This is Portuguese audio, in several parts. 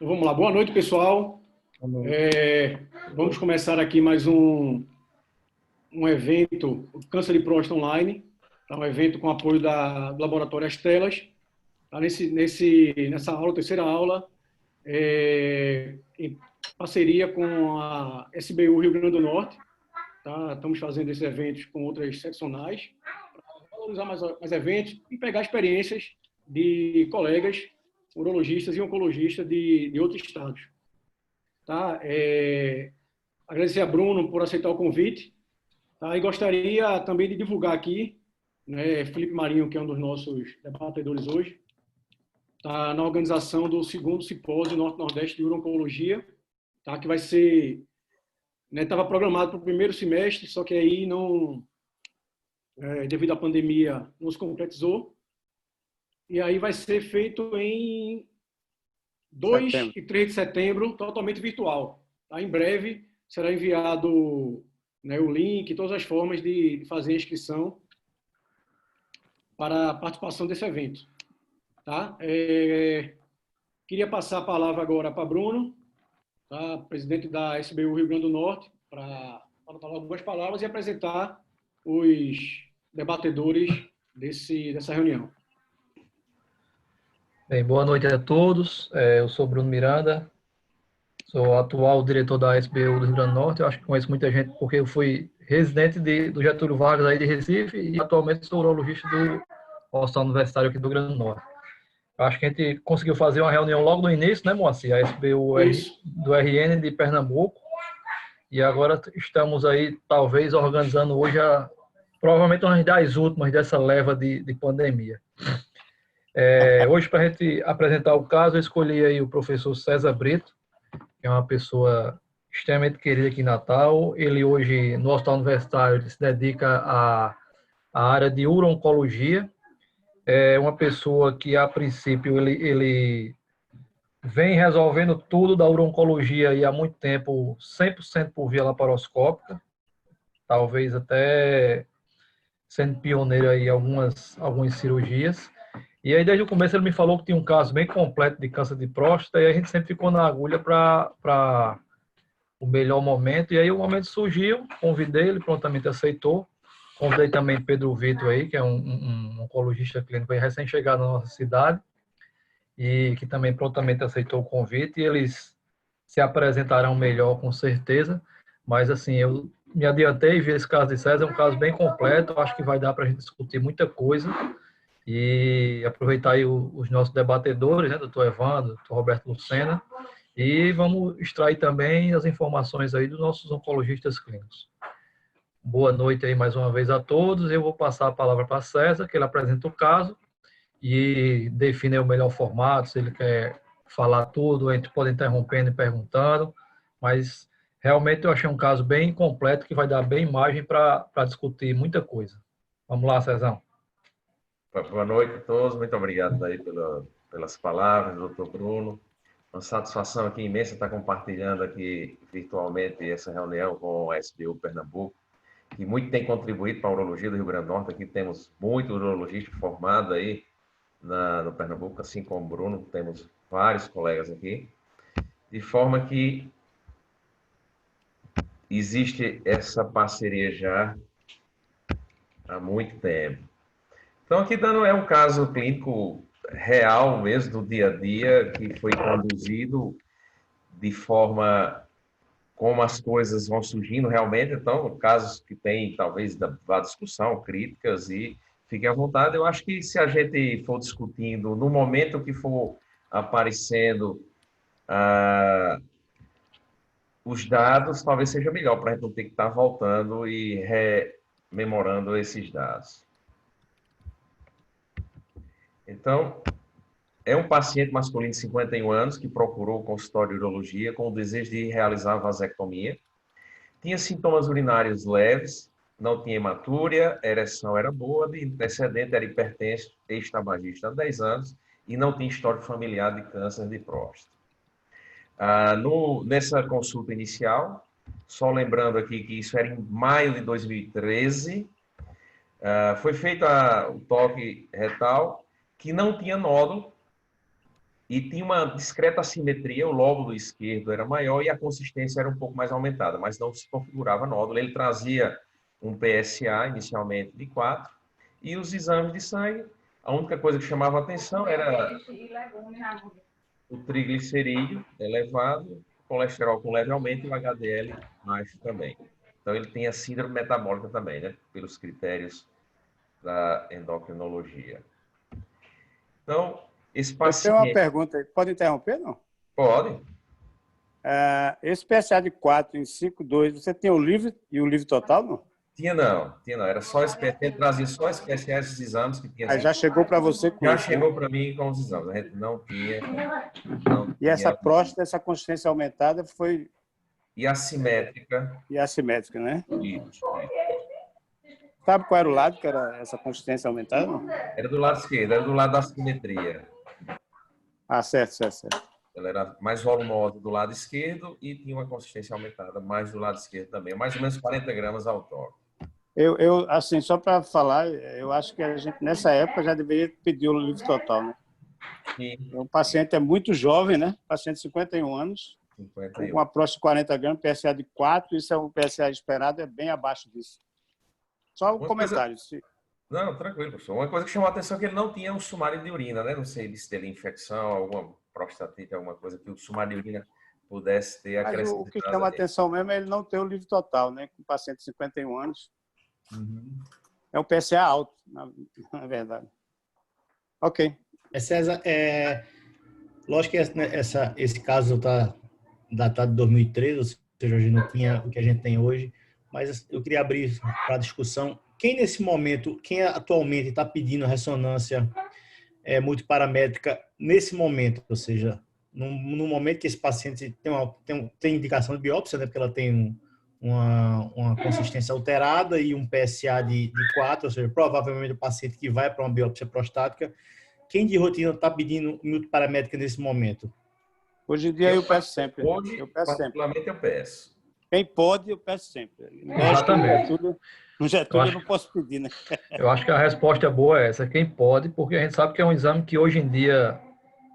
Então, vamos lá. Boa noite, pessoal. Vamos começar aqui mais um evento, o Câncer de Próstata Online. Tá, um evento com apoio do Laboratório Estelas. Tá, nessa aula, terceira aula, em parceria com a SBU Rio Grande do Norte. Tá? Estamos fazendo esses eventos com outras seccionais para valorizar mais eventos e pegar experiências de colegas urologistas e oncologistas de outros estados. Tá? Agradecer a Bruno por aceitar o convite. Tá? E gostaria também de divulgar aqui, né, Felipe Marinho, que é um dos nossos debatedores hoje, tá na organização do segundo simpósio Norte-Nordeste de Urologia, tá? Que vai ser, estava programado para o primeiro semestre, só que aí não, devido à pandemia, não se concretizou. E aí vai ser feito em 2 e 3 de setembro, totalmente virtual. Tá? Em breve será enviado, né, o link, todas as formas de fazer a inscrição para a participação desse evento. Tá? Queria passar a palavra agora para Bruno, tá? Presidente da SBU Rio Grande do Norte, para falar algumas palavras e apresentar os debatedores dessa reunião. Bem, boa noite a todos. Eu sou Bruno Miranda, sou atual diretor da SBU do Rio Grande do Norte. Eu acho que conheço muita gente porque eu fui residente do Getúlio Vargas aí de Recife e atualmente sou urologista do Hospital Universitário aqui do Rio Grande do Norte. Eu acho que a gente conseguiu fazer uma reunião logo no início, né, Moacir? A SBU do RN de Pernambuco. E agora estamos aí, talvez, organizando hoje, provavelmente uma das últimas dessa leva de pandemia. Hoje, para a gente apresentar o caso, eu escolhi aí o professor César Brito, que é uma pessoa extremamente querida aqui em Natal. Ele hoje, no Hospital Universitário, ele se dedica à área de uro-oncologia. É uma pessoa que, a princípio, ele vem resolvendo tudo da uro-oncologia e há muito tempo, 100% por via laparoscópica, talvez até sendo pioneiro aí em algumas cirurgias. E aí, desde o começo, ele me falou que tinha um caso bem completo de câncer de próstata, e a gente sempre ficou na agulha para o melhor momento. E aí, o momento surgiu, convidei, ele prontamente aceitou. Convidei também Pedro Vitor aí, que é um oncologista clínico recém-chegado na nossa cidade, e que também prontamente aceitou o convite. E eles se apresentarão melhor, com certeza. Mas, assim, eu me adiantei e vi esse caso de César, é um caso bem completo. Eu acho que vai dar para a gente discutir muita coisa. E aproveitar aí os nossos debatedores, né, doutor Evandro, doutor Roberto Lucena, e vamos extrair também as informações aí dos nossos oncologistas clínicos. Boa noite aí mais uma vez a todos. Eu vou passar a palavra para César, que ele apresenta o caso e define o melhor formato, se ele quer falar tudo, a gente pode interrompendo e perguntando, mas realmente eu achei um caso bem completo que vai dar bem imagem para discutir muita coisa. Vamos lá, Cezão. Boa noite a todos, muito obrigado aí pelas palavras, doutor Bruno. Uma satisfação aqui imensa estar compartilhando aqui virtualmente essa reunião com a SBU Pernambuco, que muito tem contribuído para a urologia do Rio Grande do Norte. Aqui temos muitos urologistas formados aí no Pernambuco, assim como o Bruno, temos vários colegas aqui, de forma que existe essa parceria já há muito tempo. Então, aqui dando um caso clínico real mesmo, do dia a dia, que foi conduzido de forma como as coisas vão surgindo realmente. Então, casos que tem, talvez, da discussão, críticas, e fiquem à vontade. Eu acho que se a gente for discutindo, no momento que for aparecendo os dados, talvez seja melhor, para a gente não ter que estar voltando e rememorando esses dados. Então, é um paciente masculino de 51 anos que procurou o consultório de urologia com o desejo de realizar a vasectomia. Tinha sintomas urinários leves, não tinha hematúria, a ereção era boa, de antecedente era hipertenso, ex-tabagista há 10 anos e não tinha histórico familiar de câncer de próstata. Nessa consulta inicial, só lembrando aqui que isso era em maio de 2013, foi feito o toque retal, que não tinha nódulo, e tinha uma discreta assimetria, o lóbulo esquerdo era maior e a consistência era um pouco mais aumentada, mas não se configurava nódulo. Ele trazia um PSA inicialmente de 4 e os exames de sangue, a única coisa que chamava atenção era o triglicerídeo elevado, o colesterol com leve aumento e o HDL baixo também. Então ele tem a síndrome metabólica também, né? Pelos critérios da endocrinologia. Então, esse paciente... Eu tenho uma pergunta aí. Pode interromper, não? Pode. Esse PSA de 4 em 5,2, você tem o livre e o livre total, não? Tinha não. Era só ele trazia só especiais esses exames que tinha. Aí já chegou para você com Já isso, chegou né? para mim com os exames. A gente não tinha. E essa próstata, essa consistência aumentada foi... E assimétrica. E assimétrica, né? Isso. Sabe qual era o lado que era essa consistência aumentada, não? Era do lado esquerdo, era do lado da simetria. Ah, certo. Ela era mais volumosa do lado esquerdo e tinha uma consistência aumentada mais do lado esquerdo também. Mais ou menos 40 gramas ao toque. Assim, só para falar, eu acho que a gente, nessa época, já deveria pedir o livre total, né? Sim. O paciente é muito jovem, né? Paciente de 51 anos, 51. com uma próstata de 40 gramas, PSA de 4, isso é um PSA esperado, é bem abaixo disso. Só um comentário. Não, tranquilo, professor. Uma coisa que chamou a atenção é que ele não tinha um sumário de urina, né? Não sei se teve infecção, alguma prostatite, alguma coisa que o sumário de urina pudesse ter acrescentado. Mas o que chama a atenção mesmo é ele não ter o livre total, né? Com paciente de 51 anos. Uhum. É um PSA alto, na verdade. Ok. César, lógico que esse caso está datado de 2013, ou seja, hoje não tinha o que a gente tem hoje, mas eu queria abrir para a discussão. Quem atualmente está pedindo ressonância multiparamétrica nesse momento, ou seja, no momento que esse paciente tem indicação de biópsia, né, porque ela tem uma consistência alterada e um PSA de 4, ou seja, provavelmente o paciente que vai para uma biópsia prostática, quem de rotina está pedindo multiparamétrica nesse momento? Hoje em dia eu peço sempre. Hoje, particularmente, eu peço. Quem pode, eu peço sempre. Exatamente. No Getúlio eu não posso pedir, né? Eu acho que a resposta boa é essa, quem pode, porque a gente sabe que é um exame que hoje em dia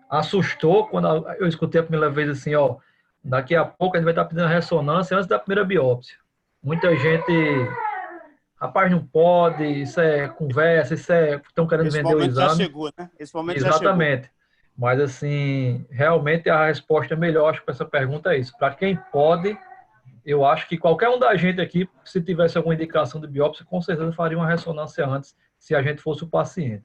assustou quando eu escutei a primeira vez assim, ó, daqui a pouco a gente vai estar pedindo ressonância antes da primeira biópsia. Muita gente, rapaz, não pode, isso é conversa, estão querendo vender o exame. Esse momento já chegou, né? Esse momento Exatamente. já chegou. Mas, assim, realmente a resposta melhor, acho que para essa pergunta é isso. Para quem pode, eu acho que qualquer um da gente aqui, se tivesse alguma indicação de biópsia, com certeza faria uma ressonância antes, se a gente fosse o paciente.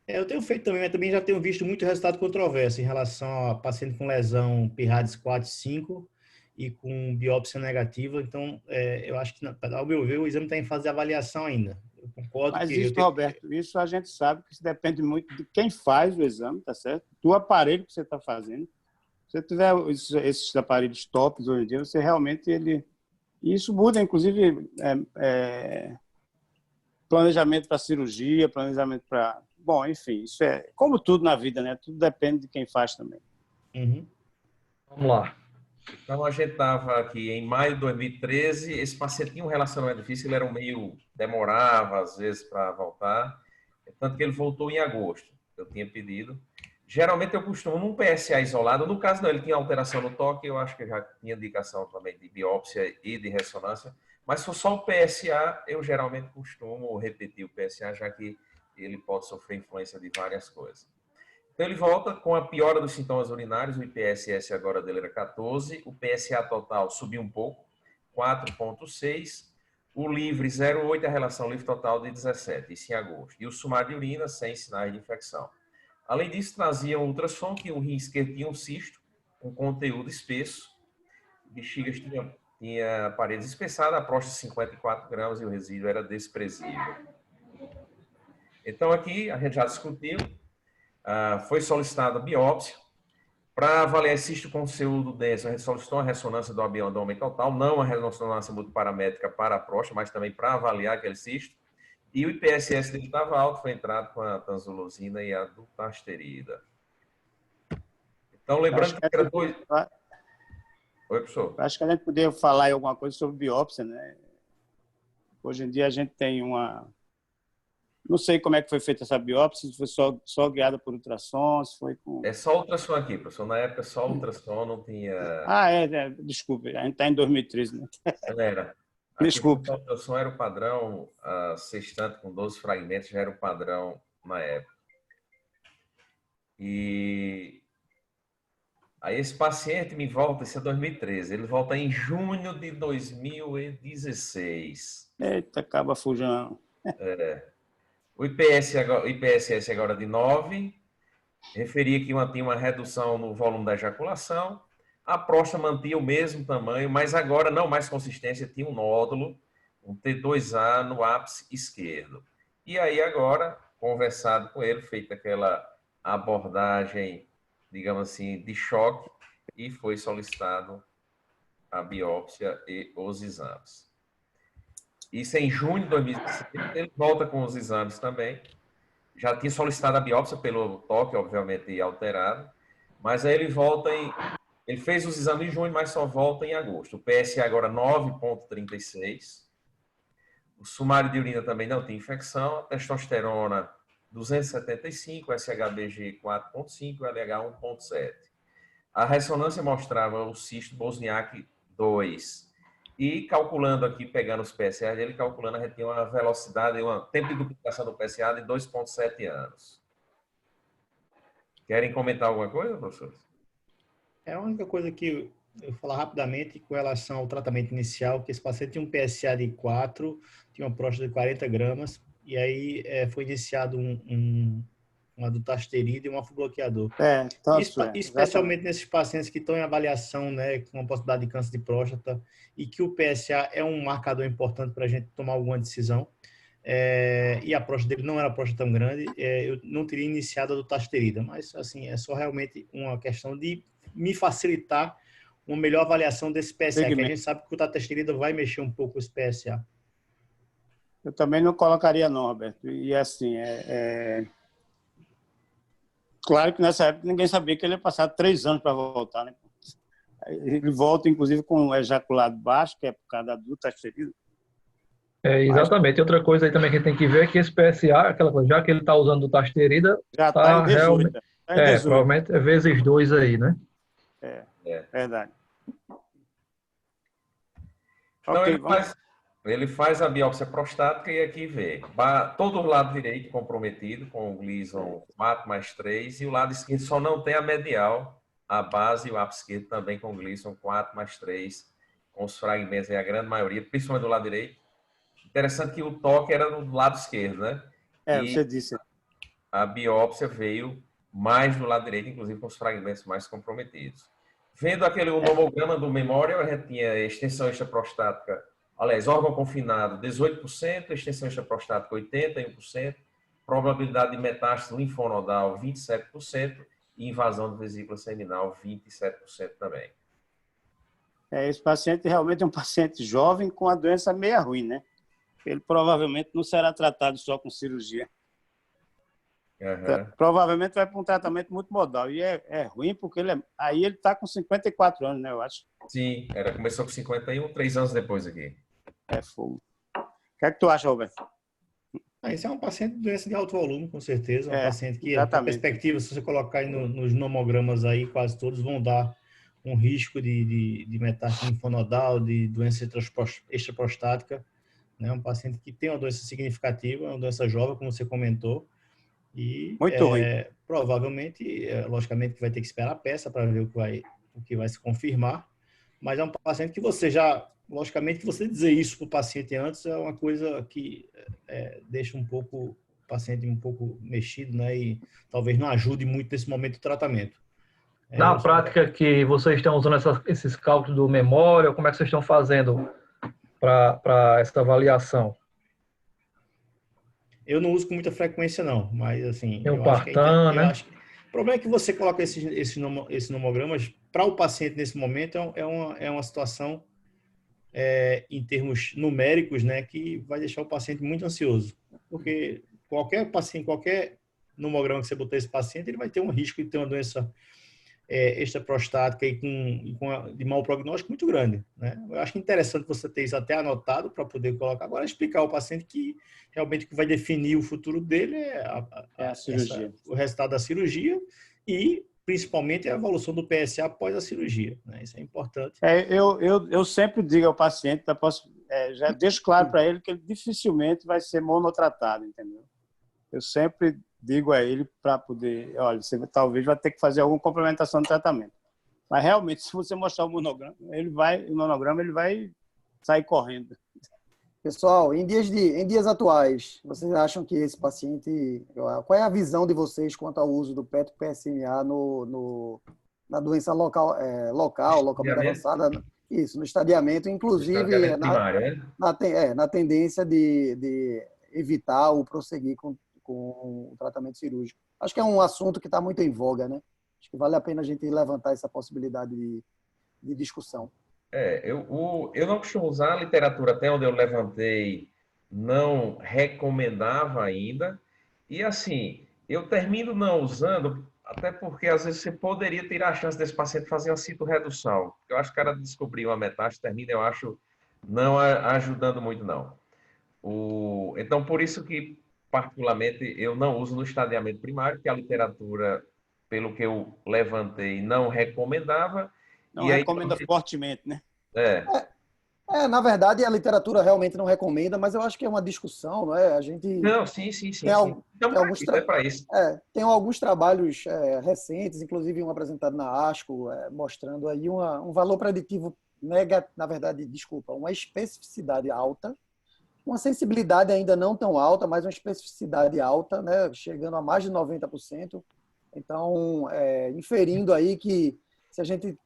Eu tenho feito também, mas também já tenho visto muito resultado controverso em relação a paciente com lesão PIRADS 4 e 5 e com biópsia negativa. Então, eu acho que, ao meu ver, o exame está em fase de avaliação ainda. Eu concordo. Mas isso, Roberto, isso a gente sabe que isso depende muito de quem faz o exame, tá certo? Do aparelho que você está fazendo. Se você tiver esses aparelhos tops hoje em dia, você realmente isso muda, inclusive, planejamento para cirurgia, planejamento para... Bom, enfim, isso é como tudo na vida, né? Tudo depende de quem faz também. Uhum. Vamos lá. Então, a gente estava aqui em maio de 2013, esse paciente tinha um relacionamento difícil, ele era demorava às vezes para voltar, tanto que ele voltou em agosto, eu tinha pedido. Geralmente eu costumo, num PSA isolado, no caso não, ele tinha alteração no toque, eu acho que já tinha indicação também de biópsia e de ressonância, mas se for só o PSA, eu geralmente costumo repetir o PSA, já que ele pode sofrer influência de várias coisas. Então ele volta com a piora dos sintomas urinários, o IPSS agora dele era 14, o PSA total subiu um pouco, 4,6, o livre 0,8, a relação livre total de 17, isso em agosto, e o sumário de urina sem sinais de infecção. Além disso, trazia um ultrassom que o rim esquerdo tinha um cisto, com conteúdo espesso, bexigas tinha paredes espessadas, a próstata 54 gramas e o resíduo era desprezível. Então aqui a gente já discutiu, foi solicitada a biópsia. Para avaliar cisto com conteúdo denso, a gente solicitou uma ressonância do abdômen total, não a ressonância multiparamétrica para a próstata, mas também para avaliar aquele cisto. E o IPSS dele estava alto, foi entrado com a tanzolosina e a dutasterida. Então, lembrando que era dois... Oi, professor. Acho que a gente poderia falar alguma coisa sobre biópsia, né? Hoje em dia a gente tem Não sei como é que foi feita essa biópsia, se foi só guiada por ultrassom, se foi com... É só ultrassom aqui, professor. Na época, só ultrassom, não tinha... Ah, desculpe, a gente está em 2013, né? Não era. Aqui, Desculpe. a ultrassom era o padrão, a sextante com 12 fragmentos já era o padrão na época. E aí esse paciente me volta, isso é 2013, ele volta em junho de 2016. Eita, acaba fujando. O IPSS agora de 9, referia que tinha uma redução no volume da ejaculação, a próstata mantinha o mesmo tamanho, mas agora não mais consistência, tinha um nódulo, um T2A no ápice esquerdo. E aí agora, conversado com ele, feita aquela abordagem, digamos assim, de choque, e foi solicitado a biópsia e os exames. Isso é em junho de 2016, ele volta com os exames também. Já tinha solicitado a biópsia pelo toque, obviamente, alterado, mas aí ele volta ele fez os exames em junho, mas só volta em agosto. O PSA agora 9,36. O sumário de urina também não tem infecção. A testosterona 275, SHBG 4,5, LH 1,7. A ressonância mostrava o cisto Bosniak 2. E calculando aqui, pegando os PSA dele, calculando, a gente tinha uma velocidade, um tempo de duplicação do PSA de 2,7 anos. Querem comentar alguma coisa, professor? É a única coisa que eu vou falar rapidamente com relação ao tratamento inicial, que esse paciente tinha um PSA de 4, tinha uma próstata de 40 gramas, e aí foi iniciado uma dutasterida e um afobloqueador. Especialmente nesses pacientes que estão em avaliação, né, com uma possibilidade de câncer de próstata, e que o PSA é um marcador importante para a gente tomar alguma decisão, e a próstata dele não era próstata tão grande, eu não teria iniciado a dutasterida, mas assim, é só realmente uma questão de me facilitar uma melhor avaliação desse PSA, que a gente sabe que o dutasterida vai mexer um pouco esse PSA. Eu também não colocaria não, Roberto. E assim, claro que nessa época ninguém sabia que ele ia passar 3 anos para voltar, né? Ele volta, inclusive, com um ejaculado baixo, que é por causa da dutasterida. Exatamente. Outra coisa aí também que a gente tem que ver é que esse PSA, aquela coisa, já que ele está usando dutasterida, já está em 18. Realmente, provavelmente é vezes 2 aí, né? Verdade. Então, ele faz a biópsia prostática e aqui vê todo o lado direito comprometido com o Gleason 4+3 e o lado esquerdo só não tem a medial, a base e o ápice esquerdo também com o Gleason 4+3, com os fragmentos, a grande maioria, principalmente do lado direito. Interessante que o toque era do lado esquerdo, né? Você disse. A biópsia veio mais do lado direito, inclusive com os fragmentos mais comprometidos. Vendo aquele homograma do Memorial, a gente tinha extensão extraprostática, aliás, órgão confinado 18%, extensão extraprostática 81%, probabilidade de metástase linfonodal 27% e invasão de vesícula seminal 27% também. Esse paciente realmente é um paciente jovem com a doença meia ruim, né? Ele provavelmente não será tratado só com cirurgia. Provavelmente vai para um tratamento multimodal. E é ruim porque aí ele está com 54 anos, né, eu acho. Sim, começou com 51, 3 anos depois aqui. É fogo. O que é que tu acha, Roberto? Esse é um paciente de doença de alto volume, com certeza. Um paciente que, a perspectiva, se você colocar aí nos nomogramas aí, quase todos vão dar um risco de metástase linfonodal, de doença extraprostática. Né? Um paciente que tem uma doença significativa, uma doença jovem, como você comentou. E muito ruim. Provavelmente, logicamente, que vai ter que esperar a peça para ver o que vai se confirmar. Mas é um paciente que você logicamente, que você dizer isso para o paciente antes é uma coisa que deixa o paciente um pouco mexido, né? E talvez não ajude muito nesse momento de tratamento. Na prática que vocês estão usando esses cálculos do Memorial, como é que vocês estão fazendo para essa avaliação? Eu não uso com muita frequência, não, mas assim... Tem o Partan, né? O problema é que você coloca esses nomogramas para o paciente nesse momento é uma situação, em termos numéricos, né, que vai deixar o paciente muito ansioso. Porque qualquer nomograma que você botar esse paciente, ele vai ter um risco de ter uma doença extraprostática de mau prognóstico muito grande, né? Eu acho interessante você ter isso até anotado para poder colocar. Agora, explicar ao paciente que realmente o que vai definir o futuro dele é a cirurgia. o resultado da cirurgia e, principalmente, a evolução do PSA após a cirurgia, né? Isso é importante. Eu sempre digo ao paciente, já deixo claro para ele que ele dificilmente vai ser monotratado, entendeu? Eu sempre digo a ele para poder, olha, você talvez vai ter que fazer alguma complementação do tratamento. Mas realmente, se você mostrar o monograma, ele vai sair correndo. Pessoal, em dias atuais, vocês acham que esse paciente... Qual é a visão de vocês quanto ao uso do PET-PSMA na doença localmente avançada? Isso, no estadiamento, inclusive primário, né? na tendência de evitar ou prosseguir com o tratamento cirúrgico. Acho que é um assunto que está muito em voga, né? Acho que vale a pena a gente levantar essa possibilidade de discussão. Eu não costumo usar a literatura, até onde eu levantei, não recomendava ainda. E assim, eu termino não usando, até porque às vezes você poderia tirar a chance desse paciente fazer uma citorredução. Eu acho que o cara descobriu uma metástase, termina, eu acho, não ajudando muito, não. Então, por isso que, particularmente, eu não uso no estadiamento primário, que a literatura, pelo que eu levantei, não recomendava. Não recomenda fortemente, né? Na verdade, a literatura realmente não recomenda, mas eu acho que é uma discussão, não é? A gente Não, sim. Tem alguns trabalhos recentes, inclusive um apresentado na ASCO, mostrando aí um valor preditivo uma especificidade alta, uma sensibilidade ainda não tão alta, mas uma especificidade alta, né? Chegando a mais de 90%. Então, inferindo aí que se a gente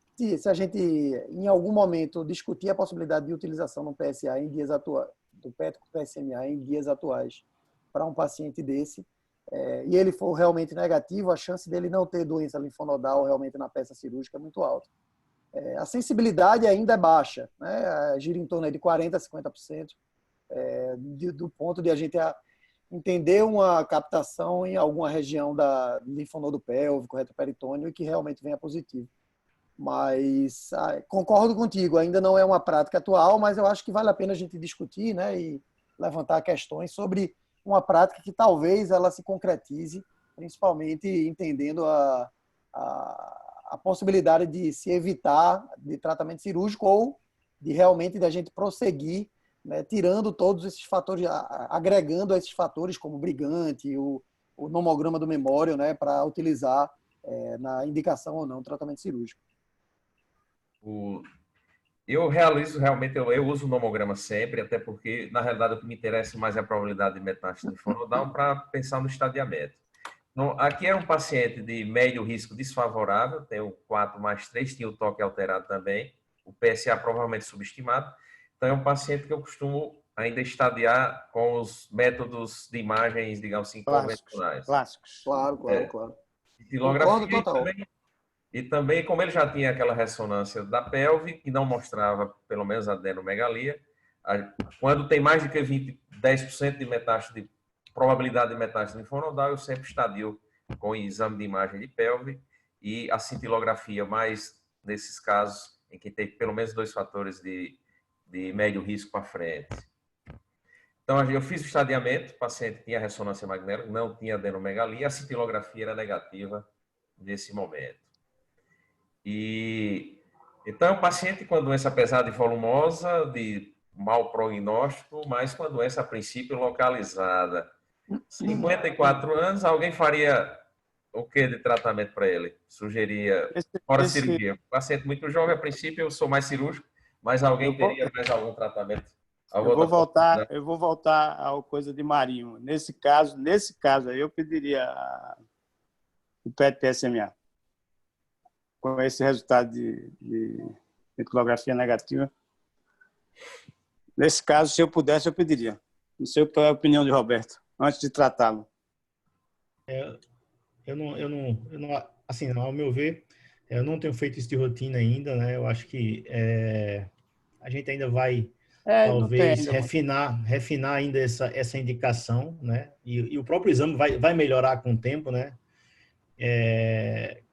em algum momento discutir a possibilidade de utilização do PSA em dias atuais, do PET-PSMA em dias atuais para um paciente desse, e ele for realmente negativo, a chance dele não ter doença linfonodal realmente na peça cirúrgica é muito alta. A sensibilidade ainda é baixa, né? Gira em torno de 40% a 50%, do ponto de a gente entender uma captação em alguma região da linfonodo pélvico, retoperitônio, e que realmente venha positivo. Mas concordo contigo, ainda não é uma prática atual, mas eu acho que vale a pena a gente discutir, né, e levantar questões sobre uma prática que talvez ela se concretize, principalmente entendendo a possibilidade de se evitar de tratamento cirúrgico ou de realmente da gente prosseguir, né, tirando todos esses fatores, agregando esses fatores como o brigante, o nomograma do memório, né, para utilizar na indicação ou não do tratamento cirúrgico. Eu realizo realmente, eu uso o nomograma sempre, até porque, na realidade, o que me interessa mais é a probabilidade de metástase linfonodal para pensar no estadiamento. Então, aqui é um paciente de médio risco desfavorável, tem o 4+3, tinha o toque alterado também, o PSA provavelmente subestimado. Então, é um paciente que eu costumo ainda estadiar com os métodos de imagens, digamos assim, convencionais. Clássicos. Claro. Estilografia e também, como ele já tinha aquela ressonância da pelve, que não mostrava, pelo menos, adenomegalia, quando tem mais do que 10% de metástase, de probabilidade de metástase linfonodal, eu sempre estadio com o exame de imagem de pelve e a cintilografia, mais nesses casos em que tem pelo menos 2 fatores de médio risco para frente. Então, eu fiz o estadiamento, o paciente tinha ressonância magnética, não tinha adenomegalia, a cintilografia era negativa nesse momento. Então, o paciente com a doença pesada e volumosa, de mau prognóstico, mas com a doença, a princípio, localizada. 54 anos, alguém faria o que de tratamento para ele? Sugeria fora cirurgia. Paciente muito jovem, a princípio, eu sou mais cirúrgico, mas alguém teria mais algum tratamento? Eu vou voltar à coisa de Marinho. Nesse caso aí, eu pediria o PET-PSMA. Com esse resultado de cintilografia negativa. Nesse caso, se eu pudesse, eu pediria. Não sei qual é a opinião de Roberto, antes de tratá-lo. Eu não, assim, ao meu ver, eu não tenho feito isso de rotina ainda, né? Eu acho que a gente ainda vai, talvez, refinar ainda essa indicação, né? E o próprio exame vai melhorar com o tempo, né?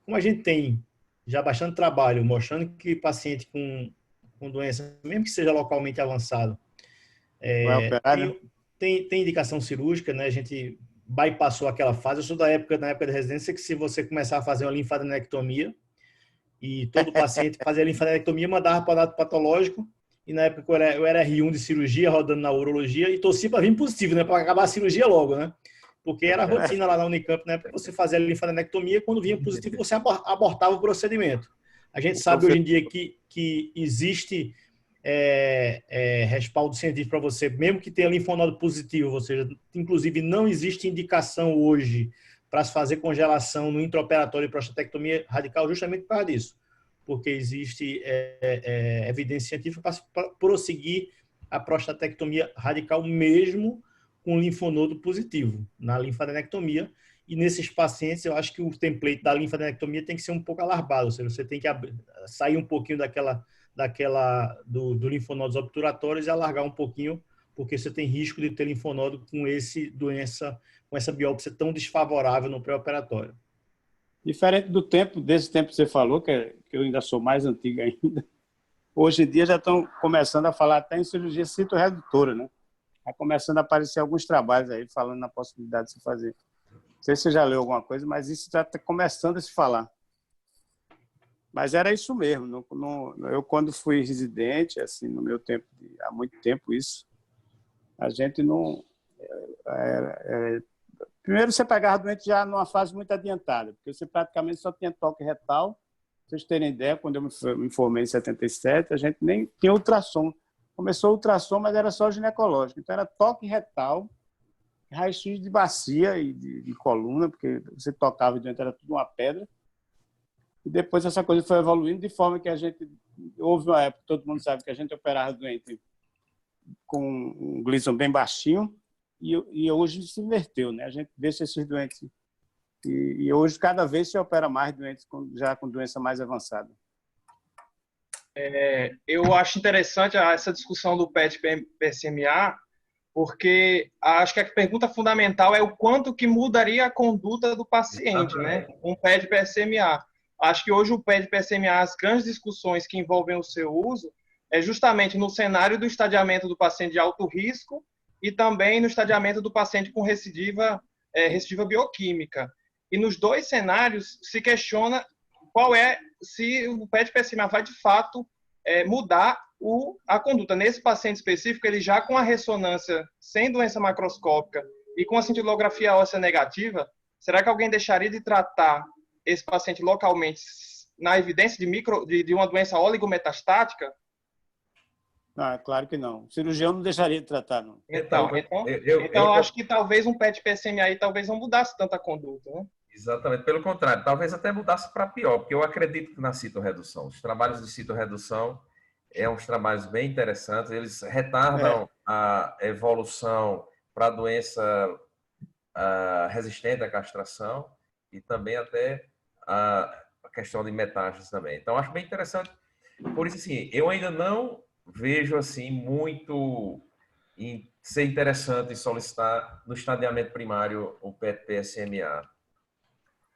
Como a gente tem já bastante trabalho, mostrando que paciente com doença, mesmo que seja localmente avançado, Vai operar, né? tem indicação cirúrgica, né? A gente bypassou aquela fase. Eu sou na época da residência, que se você começar a fazer uma linfadenectomia, e todo paciente fazia linfadenectomia, mandava para o dado patológico, e na época eu era R1 de cirurgia, rodando na urologia, e torcia para vir positivo, né? Para acabar a cirurgia logo, né? Porque era rotina lá na Unicamp, né? Porque você fazia a linfadenectomia, quando vinha positivo, você abortava o procedimento. A gente sabe hoje em dia que existe respaldo científico para você, mesmo que tenha linfonodo positivo, ou seja, inclusive não existe indicação hoje para se fazer congelação no intraoperatório de prostatectomia radical, justamente por causa disso, porque existe evidência científica para prosseguir a prostatectomia radical mesmo com linfonodo positivo na linfadenectomia. E nesses pacientes, eu acho que o template da linfadenectomia tem que ser um pouco alargado, ou seja, você tem que sair um pouquinho do linfonodos obturatórios e alargar um pouquinho, porque você tem risco de ter linfonodo com essa biópsia tão desfavorável no pré-operatório. Diferente desse tempo que você falou, que eu ainda sou mais antigo ainda, hoje em dia já estão começando a falar até em cirurgia citoredutora, né? Está começando a aparecer alguns trabalhos aí falando na possibilidade de se fazer. Não sei se você já leu alguma coisa, mas isso já está começando a se falar. Mas era isso mesmo. Eu, quando fui residente, assim, no meu tempo, há muito tempo isso, a gente não... Primeiro, você pegava doente já numa fase muito adiantada, porque você praticamente só tinha toque retal. Pra vocês terem ideia, quando eu me formei em 77, a gente nem tinha ultrassom. Começou o ultrassom, mas era só ginecológico. Então, era toque retal, raio-x de bacia e de coluna, porque você tocava e dentro era tudo uma pedra. E depois essa coisa foi evoluindo de forma que a gente... Houve uma época, todo mundo sabe que a gente operava doente com um Gleason bem baixinho, e hoje se inverteu, né? A gente deixa esses doentes... E hoje, cada vez, se opera mais doentes já com doença mais avançada. Eu acho interessante essa discussão do PET-PSMA, porque acho que a pergunta fundamental é o quanto que mudaria a conduta do paciente, né? Um PET-PSMA. Acho que hoje o PET-PSMA, as grandes discussões que envolvem o seu uso, é justamente no cenário do estadiamento do paciente de alto risco e também no estadiamento do paciente com recidiva bioquímica. E nos dois cenários se questiona se o PET-PSMA vai de fato mudar a conduta. Nesse paciente específico, ele já com a ressonância sem doença macroscópica e com a cintilografia óssea negativa, será que alguém deixaria de tratar esse paciente localmente na evidência de uma doença oligometastática? Não, é claro que não. O cirurgião não deixaria de tratar, não. Então eu acho que talvez um PET-PSMA aí talvez não mudasse tanta conduta, né? Exatamente, pelo contrário, talvez até mudasse para pior, porque eu acredito que na citorredução, os trabalhos de citorredução uns trabalhos bem interessantes, eles retardam a evolução para a doença resistente à castração e também até a questão de metástases também. Então, acho bem interessante. Por isso, assim, eu ainda não vejo assim muito ser interessante solicitar no estadiamento primário o PET-PSMA.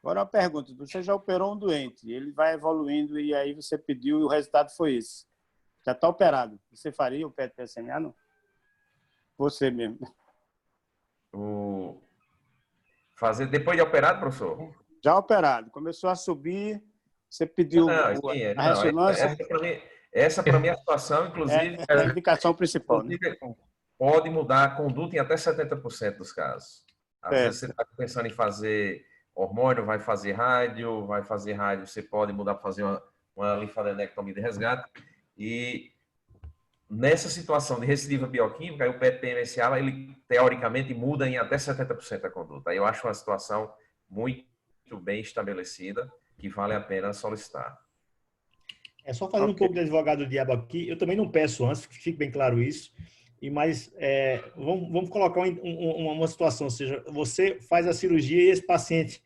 Agora uma pergunta, você já operou um doente, ele vai evoluindo e aí você pediu e o resultado foi esse. Já está operado. Você faria o PET-PSMA, não? Você mesmo. Fazer depois de operado, professor? Já operado. Começou a subir, você pediu a ressonância. Essa para mim é a situação, inclusive... É a indicação principal. Né? Pode mudar a conduta em até 70% dos casos. Às vezes você está pensando em fazer hormônio, vai fazer rádio, você pode mudar para fazer uma linfadenectomia de resgate. E nessa situação de recidiva bioquímica, o PET-PSMA, ele teoricamente muda em até 70% da conduta. Eu acho uma situação muito bem estabelecida que vale a pena solicitar. Só fazendo um pouco de advogado do diabo aqui, eu também não peço antes, que fique bem claro isso, mas vamos colocar uma situação, ou seja, você faz a cirurgia e esse paciente,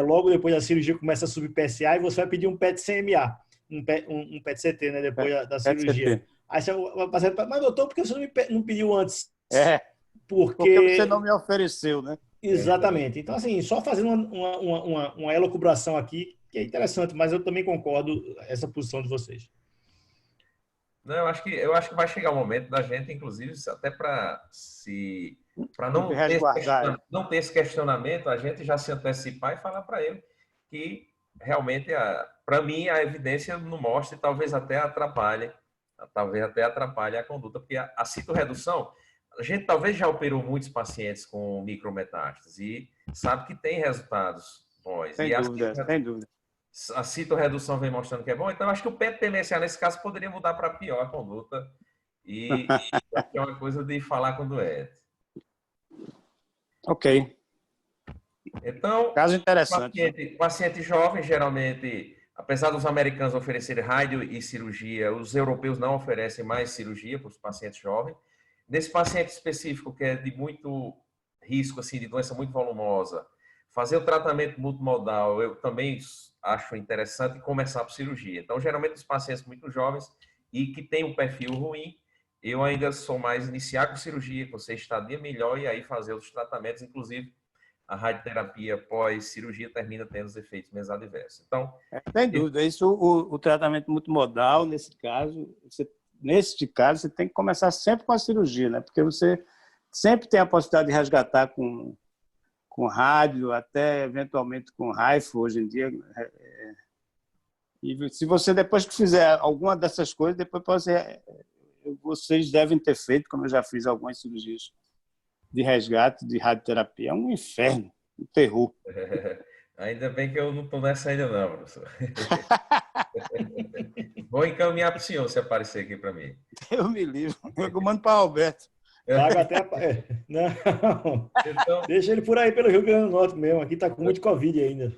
logo depois da cirurgia, começa a subir PSA e você vai pedir um PET-CMA, um PET-CT, né, depois da cirurgia. Aí o paciente fala, mas doutor, por que você não pediu antes? Porque você não me ofereceu, né? Exatamente. Então, assim, só fazendo uma elucubração aqui, que é interessante, mas eu também concordo essa posição de vocês. Não, eu acho que vai chegar o momento da gente, inclusive, até para não resguardar. não ter esse questionamento, a gente já se antecipar e falar para ele que realmente, para mim, a evidência não mostra e talvez até atrapalhe a conduta, porque a citorredução, a gente talvez já operou muitos pacientes com micrometástases e sabe que tem resultados bons. Sem dúvida, sem dúvida. A citorredução vem mostrando que é bom, então acho que o PET-PMSA, nesse caso, poderia mudar para pior a conduta e é uma coisa de falar com o doente. Ok. Então, caso interessante. Paciente jovem, geralmente, apesar dos americanos oferecerem rádio e cirurgia, os europeus não oferecem mais cirurgia para os pacientes jovens. Nesse paciente específico, que é de muito risco, assim, de doença muito volumosa, fazer o tratamento multimodal, eu também acho interessante começar por cirurgia. Então, geralmente, os pacientes muito jovens e que têm um perfil ruim, eu ainda sou mais iniciar com cirurgia, que você estadia melhor e aí fazer os tratamentos, inclusive a radioterapia pós-cirurgia termina tendo os efeitos menos adversos. Então, sem dúvida, isso o tratamento multimodal, nesse caso, você tem que começar sempre com a cirurgia, né? Porque você sempre tem a possibilidade de resgatar com rádio, até eventualmente com HIFU hoje em dia. E se você, depois que fizer alguma dessas coisas, depois vocês devem ter feito, como eu já fiz algumas cirurgias de resgate, de radioterapia. É um inferno, um terror. Ainda bem que eu não estou nessa ainda não, professor. Vou encaminhar para o senhor se aparecer aqui para mim. Eu me livro. Eu mando para o Alberto. Paga até... Não, então... deixa ele por aí pelo Rio Grande do Norte mesmo. Aqui está com muito Covid ainda.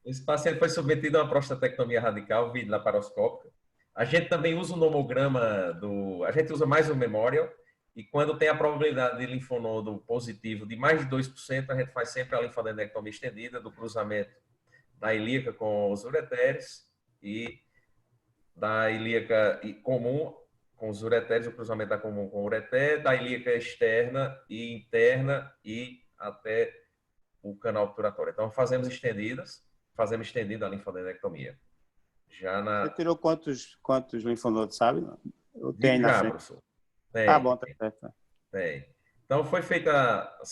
Esse paciente foi submetido a uma prostatectomia radical, vídeo laparoscópica. A gente também usa o nomograma a gente usa mais o Memorial, e quando tem a probabilidade de linfonodo positivo de mais de 2%, a gente faz sempre a linfadenectomia estendida do cruzamento da ilíaca com os ureteres e da ilíaca comum com os ureteres, o cruzamento da comum com o ureter, da ilíaca externa e interna e até o canal obturatório. Então, fazemos estendida a linfadenectomia. Você tirou quantos linfonodos, sabe? Eu tenho na frente. Professor. Tem, tá bom, tá certo. Tem. Então, foi feita a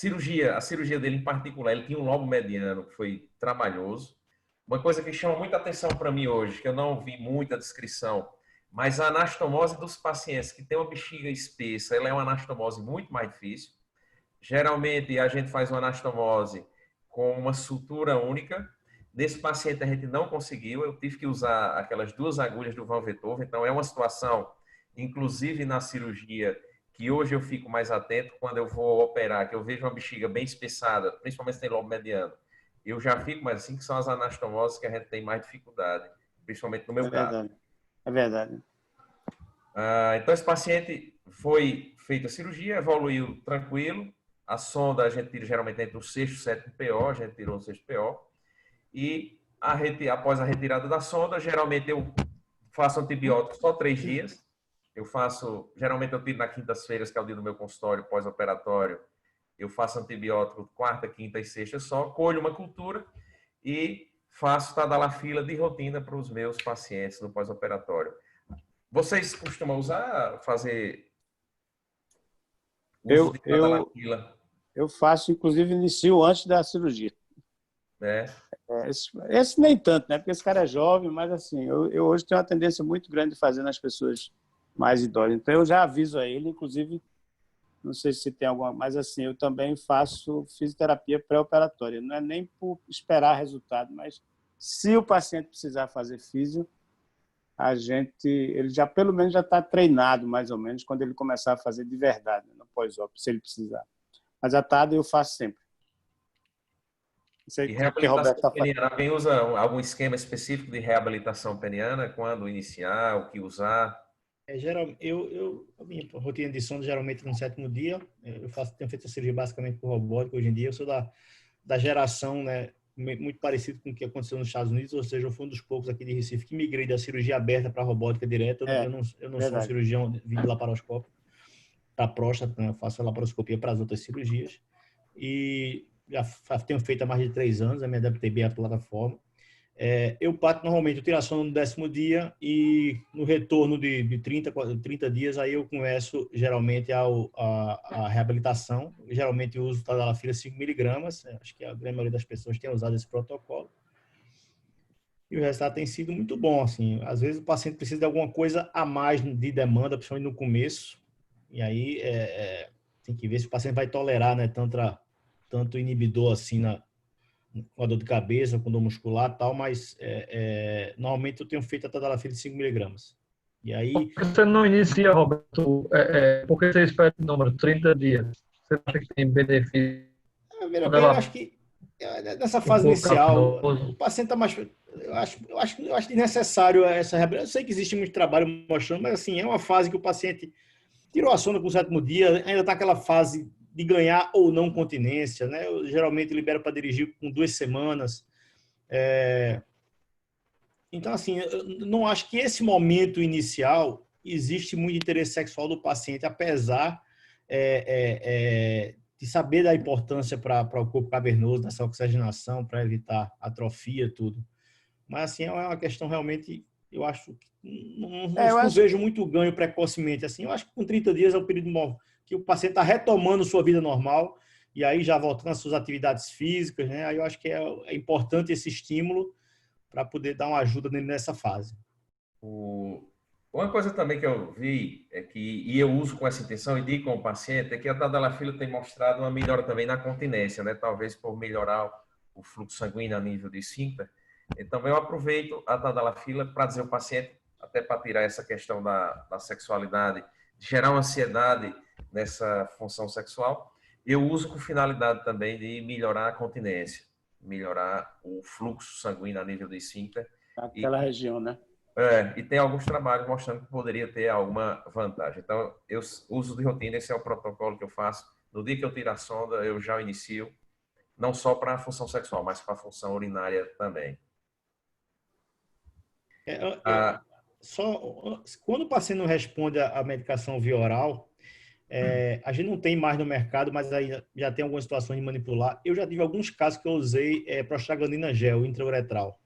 cirurgia dele em particular. Ele tinha um lobo mediano que foi trabalhoso. Uma coisa que chama muita atenção para mim hoje, que eu não vi muita descrição, mas a anastomose dos pacientes que tem uma bexiga espessa, ela é uma anastomose muito mais difícil. Geralmente, a gente faz uma anastomose com uma sutura única. Nesse paciente, a gente não conseguiu. Eu tive que usar aquelas 2 agulhas do Van Veethoven. Então, é uma situação, inclusive na cirurgia, que hoje eu fico mais atento quando eu vou operar, que eu vejo uma bexiga bem espessada, principalmente se tem lobo mediano. Eu já fico, mas assim que são as anastomoses que a gente tem mais dificuldade, principalmente no meu caso. É verdade. Então, esse paciente foi feita a cirurgia, evoluiu tranquilo. A sonda a gente tira geralmente entre o 6º e o 7º PO, a gente tirou o 6º PO. E após a retirada da sonda, geralmente eu faço antibiótico só 3 dias. Geralmente eu tiro na quintas-feiras, que é o dia do meu consultório pós-operatório. Eu faço antibiótico quarta, quinta e sexta só, colho uma cultura e faço tadalafila de rotina para os meus pacientes no pós-operatório. Vocês costumam fazer uso de tadalafila? Eu faço, inclusive, inicio antes da cirurgia. Esse nem tanto, né? Porque esse cara é jovem, mas assim, eu hoje tenho uma tendência muito grande de fazer nas pessoas mais idosas. Então, eu já aviso a ele, inclusive, não sei se tem alguma, mas assim, eu também faço fisioterapia pré-operatória. Não é nem por esperar resultado, mas se o paciente precisar fazer físio, ele já pelo menos já está treinado, mais ou menos, quando ele começar a fazer de verdade, no pós-op, se ele precisar. Mas a TAD eu faço sempre. E reabilitação peniana, alguém usa algum esquema específico de reabilitação peniana? Quando iniciar, o que usar? A minha rotina de sono geralmente no 7º dia. Tenho feito a cirurgia basicamente por robótica hoje em dia. Eu sou da geração, né, muito parecido com o que aconteceu nos Estados Unidos, ou seja, eu fui um dos poucos aqui de Recife que migrei da cirurgia aberta para a robótica direta. Eu não sou um cirurgião de laparoscópio para próstata, eu faço a laparoscopia para as outras cirurgias. E tenho feito há mais de 3 anos, eu me adaptei bem à plataforma. Eu parto normalmente utilização no 10º dia e no retorno de 30 dias, aí eu começo geralmente a reabilitação. Geralmente eu uso tadalafila 5 miligramas, acho que a grande maioria das pessoas tem usado esse protocolo. E o resultado tem sido muito bom, assim. Às vezes o paciente precisa de alguma coisa a mais de demanda, principalmente no começo. E aí tem que ver se o paciente vai tolerar, né, tanto inibidor assim com a dor de cabeça, com dor muscular e tal, mas normalmente eu tenho feito a tadalafila de 5 miligramas. E aí... Por que você não inicia, Roberto? Por que você espera o número 30 dias? Você acha que tem benefício? Eu acho que nessa fase inicial, o paciente está mais... Eu acho desnecessário essa reabilitação. Eu sei que existe muito trabalho mostrando, mas assim, é uma fase que o paciente tirou a sonda com o 7º dia, ainda está aquela fase de ganhar ou não continência, né? Eu geralmente libero para dirigir com 2 semanas. Então, assim, eu não acho que esse momento inicial existe muito interesse sexual do paciente, apesar de saber da importância para o corpo cavernoso, dessa oxigenação, para evitar atrofia, tudo. Mas, assim, é uma questão realmente, eu acho, não vejo muito ganho precocemente. Assim, eu acho que com 30 dias é o período que o paciente está retomando sua vida normal e aí já voltando às suas atividades físicas, né? Aí eu acho que é importante esse estímulo para poder dar uma ajuda nele nessa fase. Uma coisa também que eu vi e eu uso com essa intenção e digo com o paciente é que a tadalafila tem mostrado uma melhora também na continência, né? Talvez por melhorar o fluxo sanguíneo a nível de esfíncter. Então, eu aproveito a tadalafila para dizer ao paciente, até para tirar essa questão da sexualidade, de gerar uma ansiedade nessa função sexual, eu uso com finalidade também de melhorar a continência, melhorar o fluxo sanguíneo a nível do esfíncter. Aquela região, né? E tem alguns trabalhos mostrando que poderia ter alguma vantagem. Então, eu uso de rotina, esse é o protocolo que eu faço. No dia que eu tiro a sonda, eu já inicio, não só para a função sexual, mas para a função urinária também. Quando o paciente não responde à medicação via oral, a gente não tem mais no mercado, mas aí já tem algumas situações de manipular. Eu já tive alguns casos que eu usei prostaglandina gel intrauretral.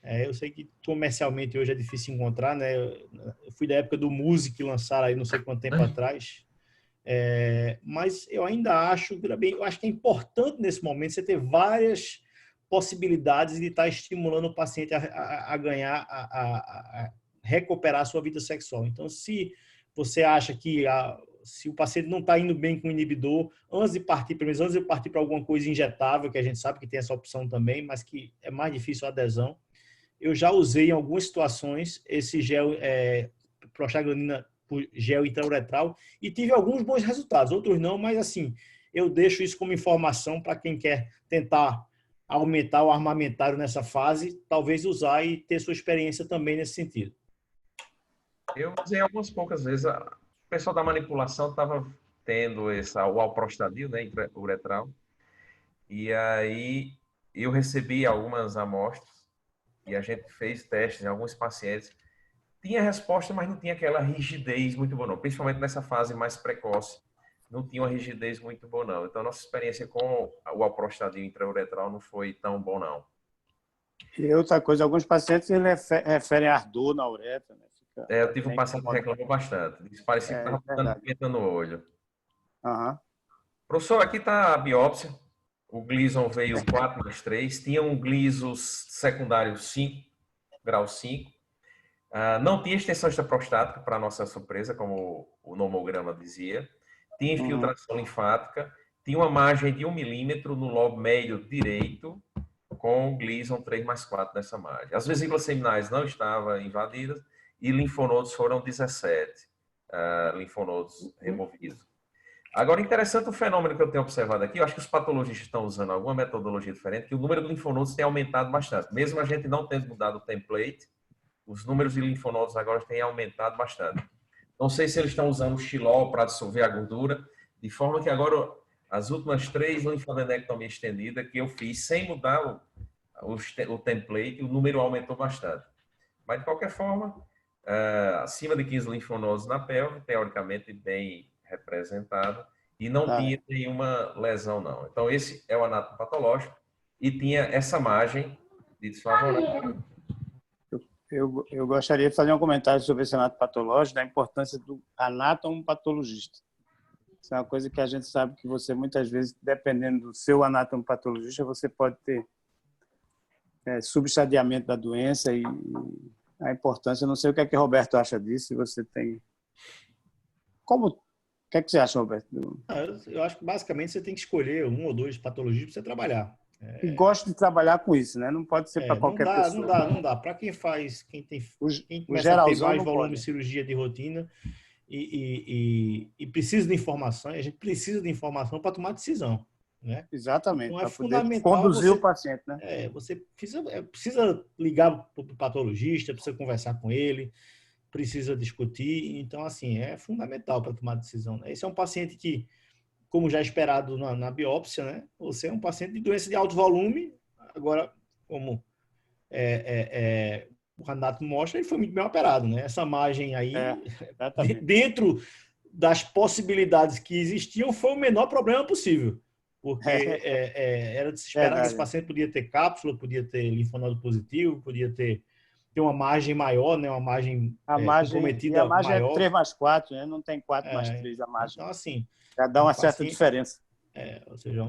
Eu sei que comercialmente hoje é difícil encontrar, né? Eu fui da época do Muse que lançaram aí não sei quanto tempo atrás. Mas eu ainda acho, eu acho que é importante nesse momento você ter várias possibilidades de estar estimulando o paciente a ganhar, a recuperar a sua vida sexual. Então, se você acha que se o paciente não está indo bem com o inibidor, antes de partir para alguma coisa injetável, que a gente sabe que tem essa opção também, mas que é mais difícil a adesão, eu já usei em algumas situações esse gel, prostaglandina gel intrauretral, e tive alguns bons resultados, outros não, mas assim, eu deixo isso como informação para quem quer tentar aumentar o armamentário nessa fase, talvez usar e ter sua experiência também nesse sentido. Eu usei algumas poucas vezes. O pessoal da manipulação estava tendo o alprostadil, né, uretral, e aí eu recebi algumas amostras e a gente fez testes em alguns pacientes. Tinha resposta, mas não tinha aquela rigidez muito boa, não. Principalmente nessa fase mais precoce, não tinha uma rigidez muito boa, não. Então, nossa experiência com o alprostadil intrauretral não foi tão bom, não. E outra coisa, alguns pacientes referem ardor na uretra, né? Eu tive um paciente que reclamou bastante. Disse, parecia que estava dando pimenta no olho. Professor, aqui está a biópsia. O Gleason veio 4+3. Tinha um Gleason secundário 5, grau 5. Não tinha extensão extraprostática, para nossa surpresa, como o nomograma dizia. Tinha infiltração linfática. Tinha uma margem de 1 milímetro no lobo médio direito, com Gleason 3+4 nessa margem. As vesículas seminais não estavam invadidas e linfonodos foram 17 linfonodos removidos. Agora, interessante o fenômeno que eu tenho observado aqui, eu acho que os patologistas estão usando alguma metodologia diferente, que o número de linfonodos tem aumentado bastante. Mesmo a gente não tendo mudado o template, os números de linfonodos agora têm aumentado bastante. Não sei se eles estão usando o xilol para dissolver a gordura, de forma que agora as últimas 3 linfadenectomia estendida que eu fiz sem mudar o template, o número aumentou bastante. Mas, de qualquer forma, acima de 15 linfonodos na pelve, teoricamente bem representado, e não Ah, tinha nenhuma lesão, não. Então, esse é o anátomo patológico e tinha essa margem de desfavorável. eu gostaria de fazer um comentário sobre esse anátomo patológico, da importância do anatomopatologista. Isso é uma coisa que a gente sabe que você, muitas vezes, dependendo do seu anatomopatologista, você pode ter substadiamento da doença e a importância. Eu não sei o que é que o Roberto acha disso, se você tem... Como... O que é que você acha, Roberto? Eu acho que basicamente você tem que escolher um ou dois patologias para você trabalhar. E gosto de trabalhar com isso, né? Não pode ser para Não qualquer dá, não pessoa. dá, não dá. Para quem faz, quem O começa a ter geralzão mais não volume pode. de cirurgia de rotina e precisa de informação, e a gente precisa de informação para tomar decisão, né? Exatamente, Então é para poder fundamental conduzir o paciente, né? você precisa ligar para o patologista, precisa conversar com ele, precisa discutir. Então, assim, é fundamental para tomar decisão, né? Esse é um paciente que, como já esperado na biópsia, né? Você é um paciente de doença de alto volume. Agora, como o Renato mostra, ele foi muito bem operado, né? Essa margem aí, Exatamente. dentro das possibilidades que existiam, foi o menor problema possível. Porque era de se esperar que esse paciente podia ter cápsula, podia ter linfonodo positivo, podia ter uma margem maior, né? Uma margem comprometida a margem maior. é 3+4, né? Não tem 4+3 a margem. Então, assim, já dá uma certa diferença. Ou seja,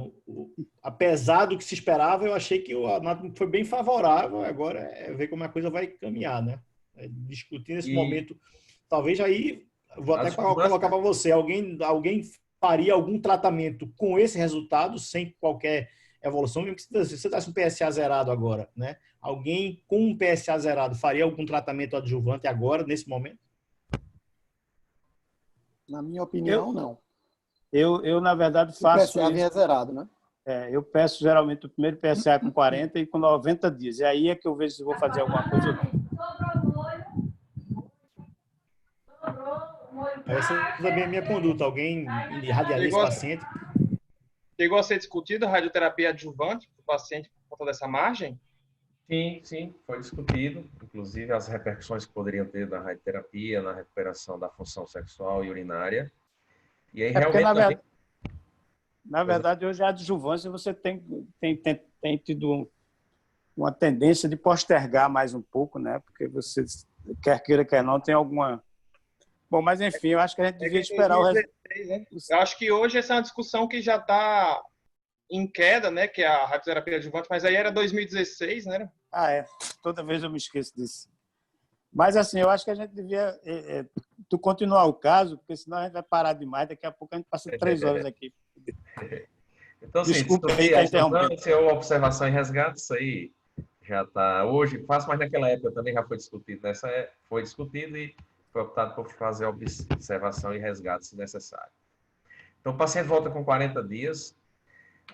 apesar do que se esperava, eu achei que o anátomo foi bem favorável. Agora é ver como a coisa vai caminhar, né? Discutir nesse momento. Talvez aí, vou até colocar para você, alguém faria algum tratamento com esse resultado, sem qualquer evolução, mesmo que você está com um PSA zerado agora, né? Alguém com um PSA zerado faria algum tratamento adjuvante agora, nesse momento? Na minha opinião, não. Eu, na verdade, faço o PSA vinha zerado, né? Eu peço geralmente o primeiro PSA com 40 e com 90 dias. E aí é que eu vejo se vou fazer alguma coisa ou não. Essa também é a minha conduta. Alguém irradiaria esse paciente? Chegou a ser discutido a radioterapia adjuvante para o paciente por conta dessa margem? Sim, foi discutido. Inclusive as repercussões que poderiam ter da radioterapia na recuperação da função sexual e urinária. E aí, realmente, na verdade, hoje a adjuvância você tem tido uma tendência de postergar mais um pouco, né? Porque você, quer queira, quer não, tem alguma... Bom, mas enfim, eu acho que a gente devia esperar o resultado. Eu acho que hoje essa é uma discussão que já está em queda, né? Que é a radioterapia adjuvante, mas aí era 2016, né? Toda vez eu me esqueço disso. Mas, assim, eu acho que a gente devia continuar o caso, porque senão a gente vai parar demais. Daqui a pouco a gente passa 3 horas aqui. Então, sim, desculpa aí, tá interrompendo. Se houve observação e resgate, isso aí já está hoje fácil, mas naquela época também já foi discutido. Foi discutido e foi optado por fazer observação e resgate, se necessário. Então, o paciente volta com 40 dias.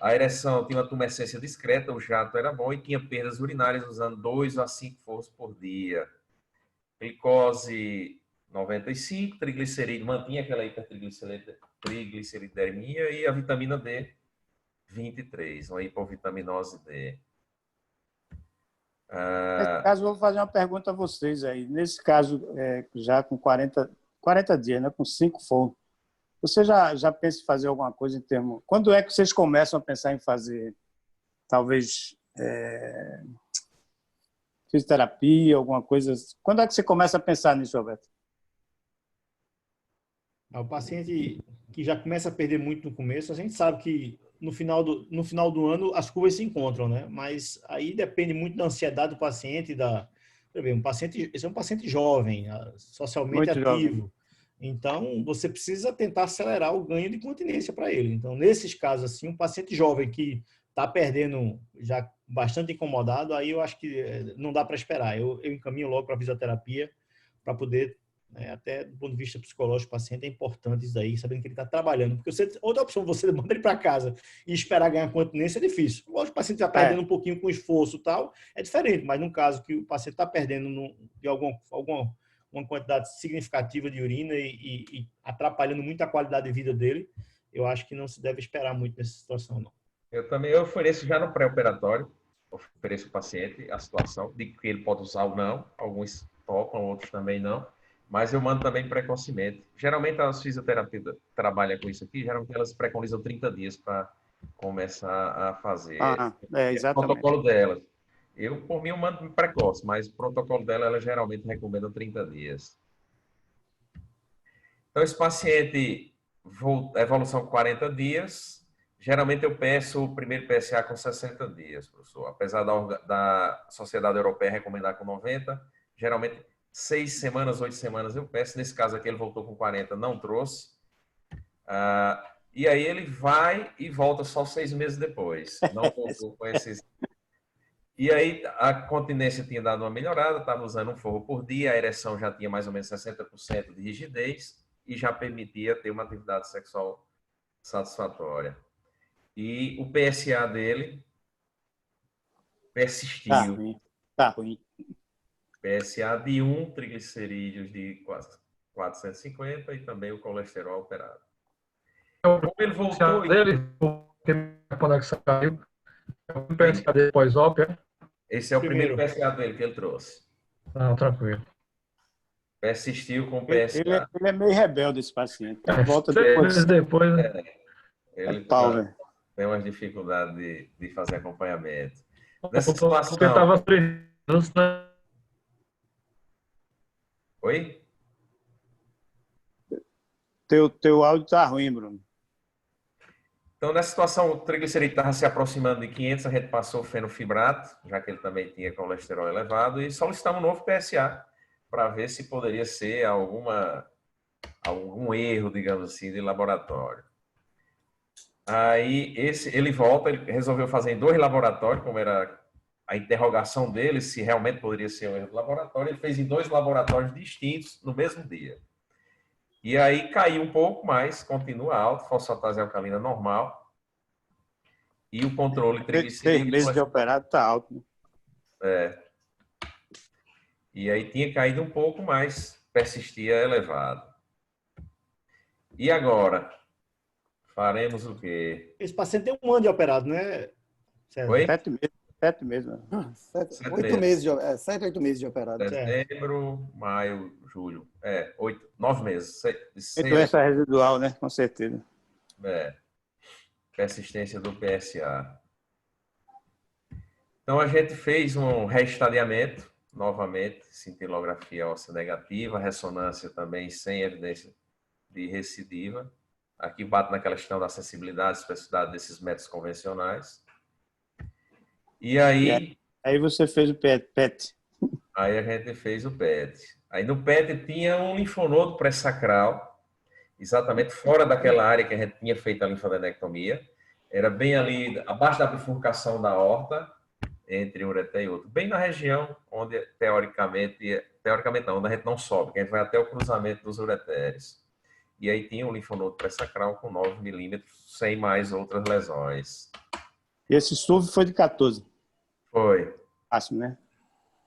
A ereção tinha uma tumescência discreta, o jato era bom e tinha perdas urinárias usando 2 a 5 forros por dia. Glicose 95, triglicerídeo, mantinha aquela hipertrigliceridemia e a vitamina D 23, uma hipovitaminose D. Nesse caso, eu vou fazer uma pergunta a vocês aí. Nesse caso, já com 40 dias, né, com 5 forros, você já pensa em fazer alguma coisa em termos... Quando é que vocês começam a pensar em fazer, talvez, fisioterapia, alguma coisa? Quando é que você começa a pensar nisso, Roberto? O paciente que já começa a perder muito no começo, a gente sabe que no final do ano as curvas se encontram, né? Mas aí depende muito da ansiedade do paciente, esse é um paciente jovem, socialmente Muito ativo. jovem. Então, você precisa tentar acelerar o ganho de continência para ele. Então, nesses casos, assim, um paciente jovem que está perdendo, já bastante incomodado, aí eu acho que não dá para esperar. Eu encaminho logo para a fisioterapia para poder, até do ponto de vista psicológico, o paciente é importante isso daí, sabendo que ele está trabalhando. Porque outra opção, você manda ele para casa e esperar ganhar continência é difícil. Lógico, o paciente está perdendo um pouquinho com esforço e tal, é diferente. Mas no caso que o paciente está perdendo de uma quantidade significativa de urina e atrapalhando muito a qualidade de vida dele, eu acho que não se deve esperar muito nessa situação, não. Eu também ofereço já no pré-operatório, ofereço ao paciente a situação de que ele pode usar ou não, alguns topam, outros também não, mas eu mando também precocemente. Geralmente as fisioterapeutas trabalham com isso aqui, geralmente elas preconizam 30 dias para começar a fazer. É o exatamente. protocolo delas. Eu, por mim, eu mando precoce, mas o protocolo dela, ela geralmente recomenda 30 dias. Então, esse paciente, evolução 40 dias, geralmente eu peço o primeiro PSA com 60 dias, professor. Apesar da Sociedade Europeia recomendar com 90, geralmente 6 semanas, 8 semanas eu peço. Nesse caso aqui ele voltou com 40, não trouxe. E aí ele vai e volta só 6 meses depois. Não voltou com esses... E aí a continência tinha dado uma melhorada, estava usando um forro por dia, a ereção já tinha mais ou menos 60% de rigidez e já permitia ter uma atividade sexual satisfatória. E o PSA dele persistiu. Tá ruim. PSA de 1, triglicerídeos de 450 e também o colesterol alterado. Como ele voltou... dele, quando é que saiu? O PSA dele pós-ópera. Esse é o primeiro PSA dele que ele trouxe. Não, tranquilo. Persistiu com o PSA. Ele é meio rebelde, esse paciente. Volta 6 meses depois, né? Ele tem umas dificuldades de fazer acompanhamento. Nessa situação... Porque estava preso, né? Oi? Teu áudio tá ruim, Bruno. Então, nessa situação, o triglicerídeo estava se aproximando de 500, a gente passou o fenofibrato, já que ele também tinha colesterol elevado, e solicitamos um novo PSA para ver se poderia ser algum erro, digamos assim, de laboratório. Aí, ele volta, ele resolveu fazer em 2 laboratórios, como era a interrogação dele, se realmente poderia ser um erro do laboratório. Ele fez em 2 laboratórios distintos no mesmo dia. E aí caiu um pouco, mas continua alto, fosfatase alcalina normal. E o controle triglicerídeo... 6 meses de operado está alto. Né? E aí tinha caído um pouco, mas persistia elevado. E agora? Faremos o quê? Esse paciente tem 1 ano de operado, né? Oi? 7 meses. 7 meses. 8 meses. 7, 8 meses de operado. Setembro, maio, julho. 9 meses. Doença residual, né? Com certeza. Persistência do PSA. Então, a gente fez um reestadiamento, novamente, cintilografia óssea negativa, ressonância também sem evidência de recidiva. Aqui bate naquela questão da sensibilidade, especificidade desses métodos convencionais. E aí... Aí você fez o PET. Aí a gente fez o PET. Aí no PET tinha um linfonodo pré-sacral, exatamente fora daquela área que a gente tinha feito a linfadenectomia. Era bem ali, abaixo da bifurcação da aorta, entre um ureter e outro. Bem na região onde, teoricamente não, onde a gente não sobe, que a gente vai até o cruzamento dos ureteres. E aí tinha um linfonodo pré-sacral com 9 milímetros, sem mais outras lesões. E esse SUV foi de 14? Foi. Fácil, né?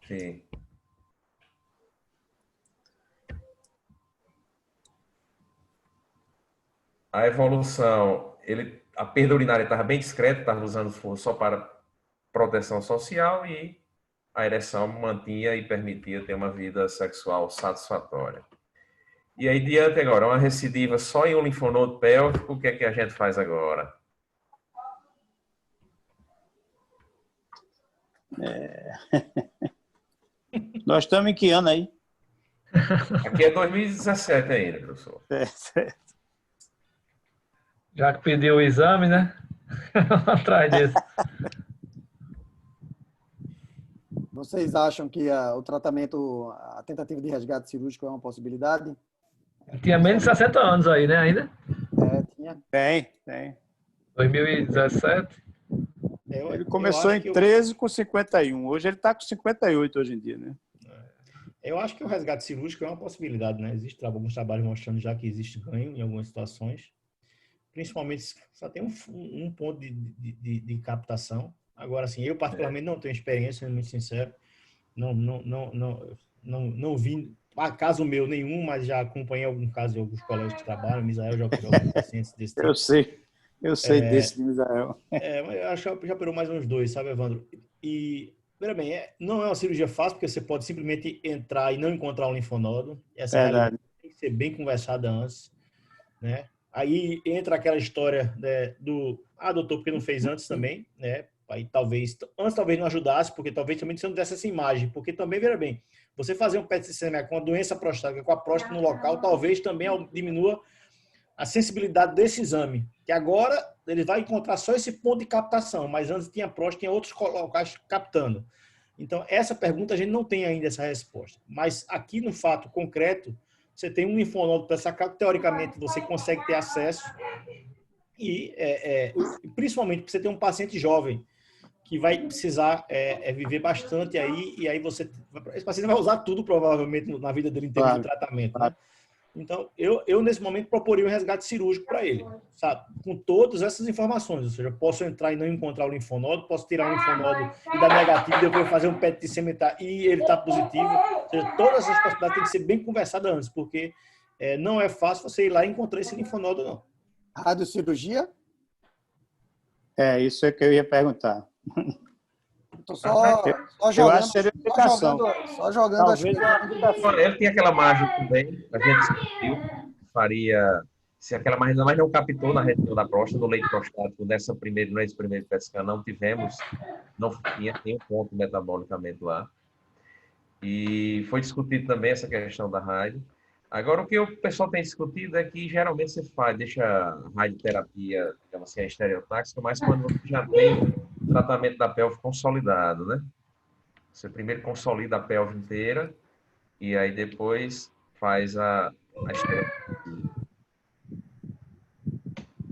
Sim. A evolução, a perda urinária estava bem discreta, estava usando forro só para proteção social e a ereção mantinha e permitia ter uma vida sexual satisfatória. E aí, diante agora, uma recidiva só em um linfonodo pélvico, o que é que a gente faz agora? Nós estamos em que ano aí? Aqui é 2017 ainda, professor. Certo. Já que pediu o exame, né? Atrás disso. Vocês acham que o tratamento, a tentativa de resgate cirúrgico é uma possibilidade? Tinha menos de 60 anos aí, né, ainda? Tinha. Tem. 2017. Ele começou em 13 com 51. Hoje ele está com 58 hoje em dia, né? Eu acho que o resgate cirúrgico é uma possibilidade, né? Existem alguns trabalhos mostrando já que existe ganho em algumas situações. Principalmente, só tem um ponto de captação. Agora, assim, eu particularmente não tenho experiência, sendo muito sincero. Não vi, caso meu nenhum, mas já acompanhei algum caso de alguns colegas que trabalham. Misael já operou alguns pacientes desse tipo. Eu sei desse de Misael. Mas eu acho que já operou mais uns 2, sabe, Evandro? E Veja bem, não é uma cirurgia fácil, porque você pode simplesmente entrar e não encontrar um linfonodo. Essa Verdade. realidade tem que ser bem conversada antes, né? Aí entra aquela história, né, doutor, porque não fez antes também, né? Aí talvez não ajudasse, porque talvez também você não desse essa imagem, porque também, veja bem, você fazer um PET-CMA com a doença prostática, com a próstata no local, talvez também diminua a sensibilidade desse exame, que agora ele vai encontrar só esse ponto de captação, mas antes tinha próstata, tinha outros locais captando. Então, essa pergunta a gente não tem ainda essa resposta. Mas aqui no fato concreto, você tem um linfonodo pré-sacral que, teoricamente, você consegue ter acesso e, principalmente, porque você tem um paciente jovem que vai precisar viver bastante aí, e aí esse paciente vai usar tudo, provavelmente, na vida dele em termos de tratamento, né? Então, eu nesse momento proporia um resgate cirúrgico para ele, sabe? Com todas essas informações, ou seja, eu posso entrar e não encontrar o linfonodo, posso tirar o linfonodo e dar negativo, depois fazer um PET de semitar e ele tá positivo. Ou seja, todas essas possibilidades têm que ser bem conversadas antes, porque não é fácil você ir lá e encontrar esse linfonodo, não. Radiocirurgia? Isso é que eu ia perguntar. Tô só Eu jogando, acho que seria indicação. só jogando as Talvez coisas. Olha, ele tinha aquela margem também, a gente discutiu, faria, se aquela margem ainda mais não captou na região da próstata, do leite prostático, nesse primeiro PET-scan não tivemos, não tinha nenhum ponto metabolicamente lá. E foi discutido também essa questão da rádio. Agora, o que o pessoal tem discutido é que geralmente você deixa a radioterapia, digamos assim, a estereotáxica, mas quando você já tem o tratamento da pelve consolidado, né? Você primeiro consolida a pelve inteira e aí depois faz a estereotáxica.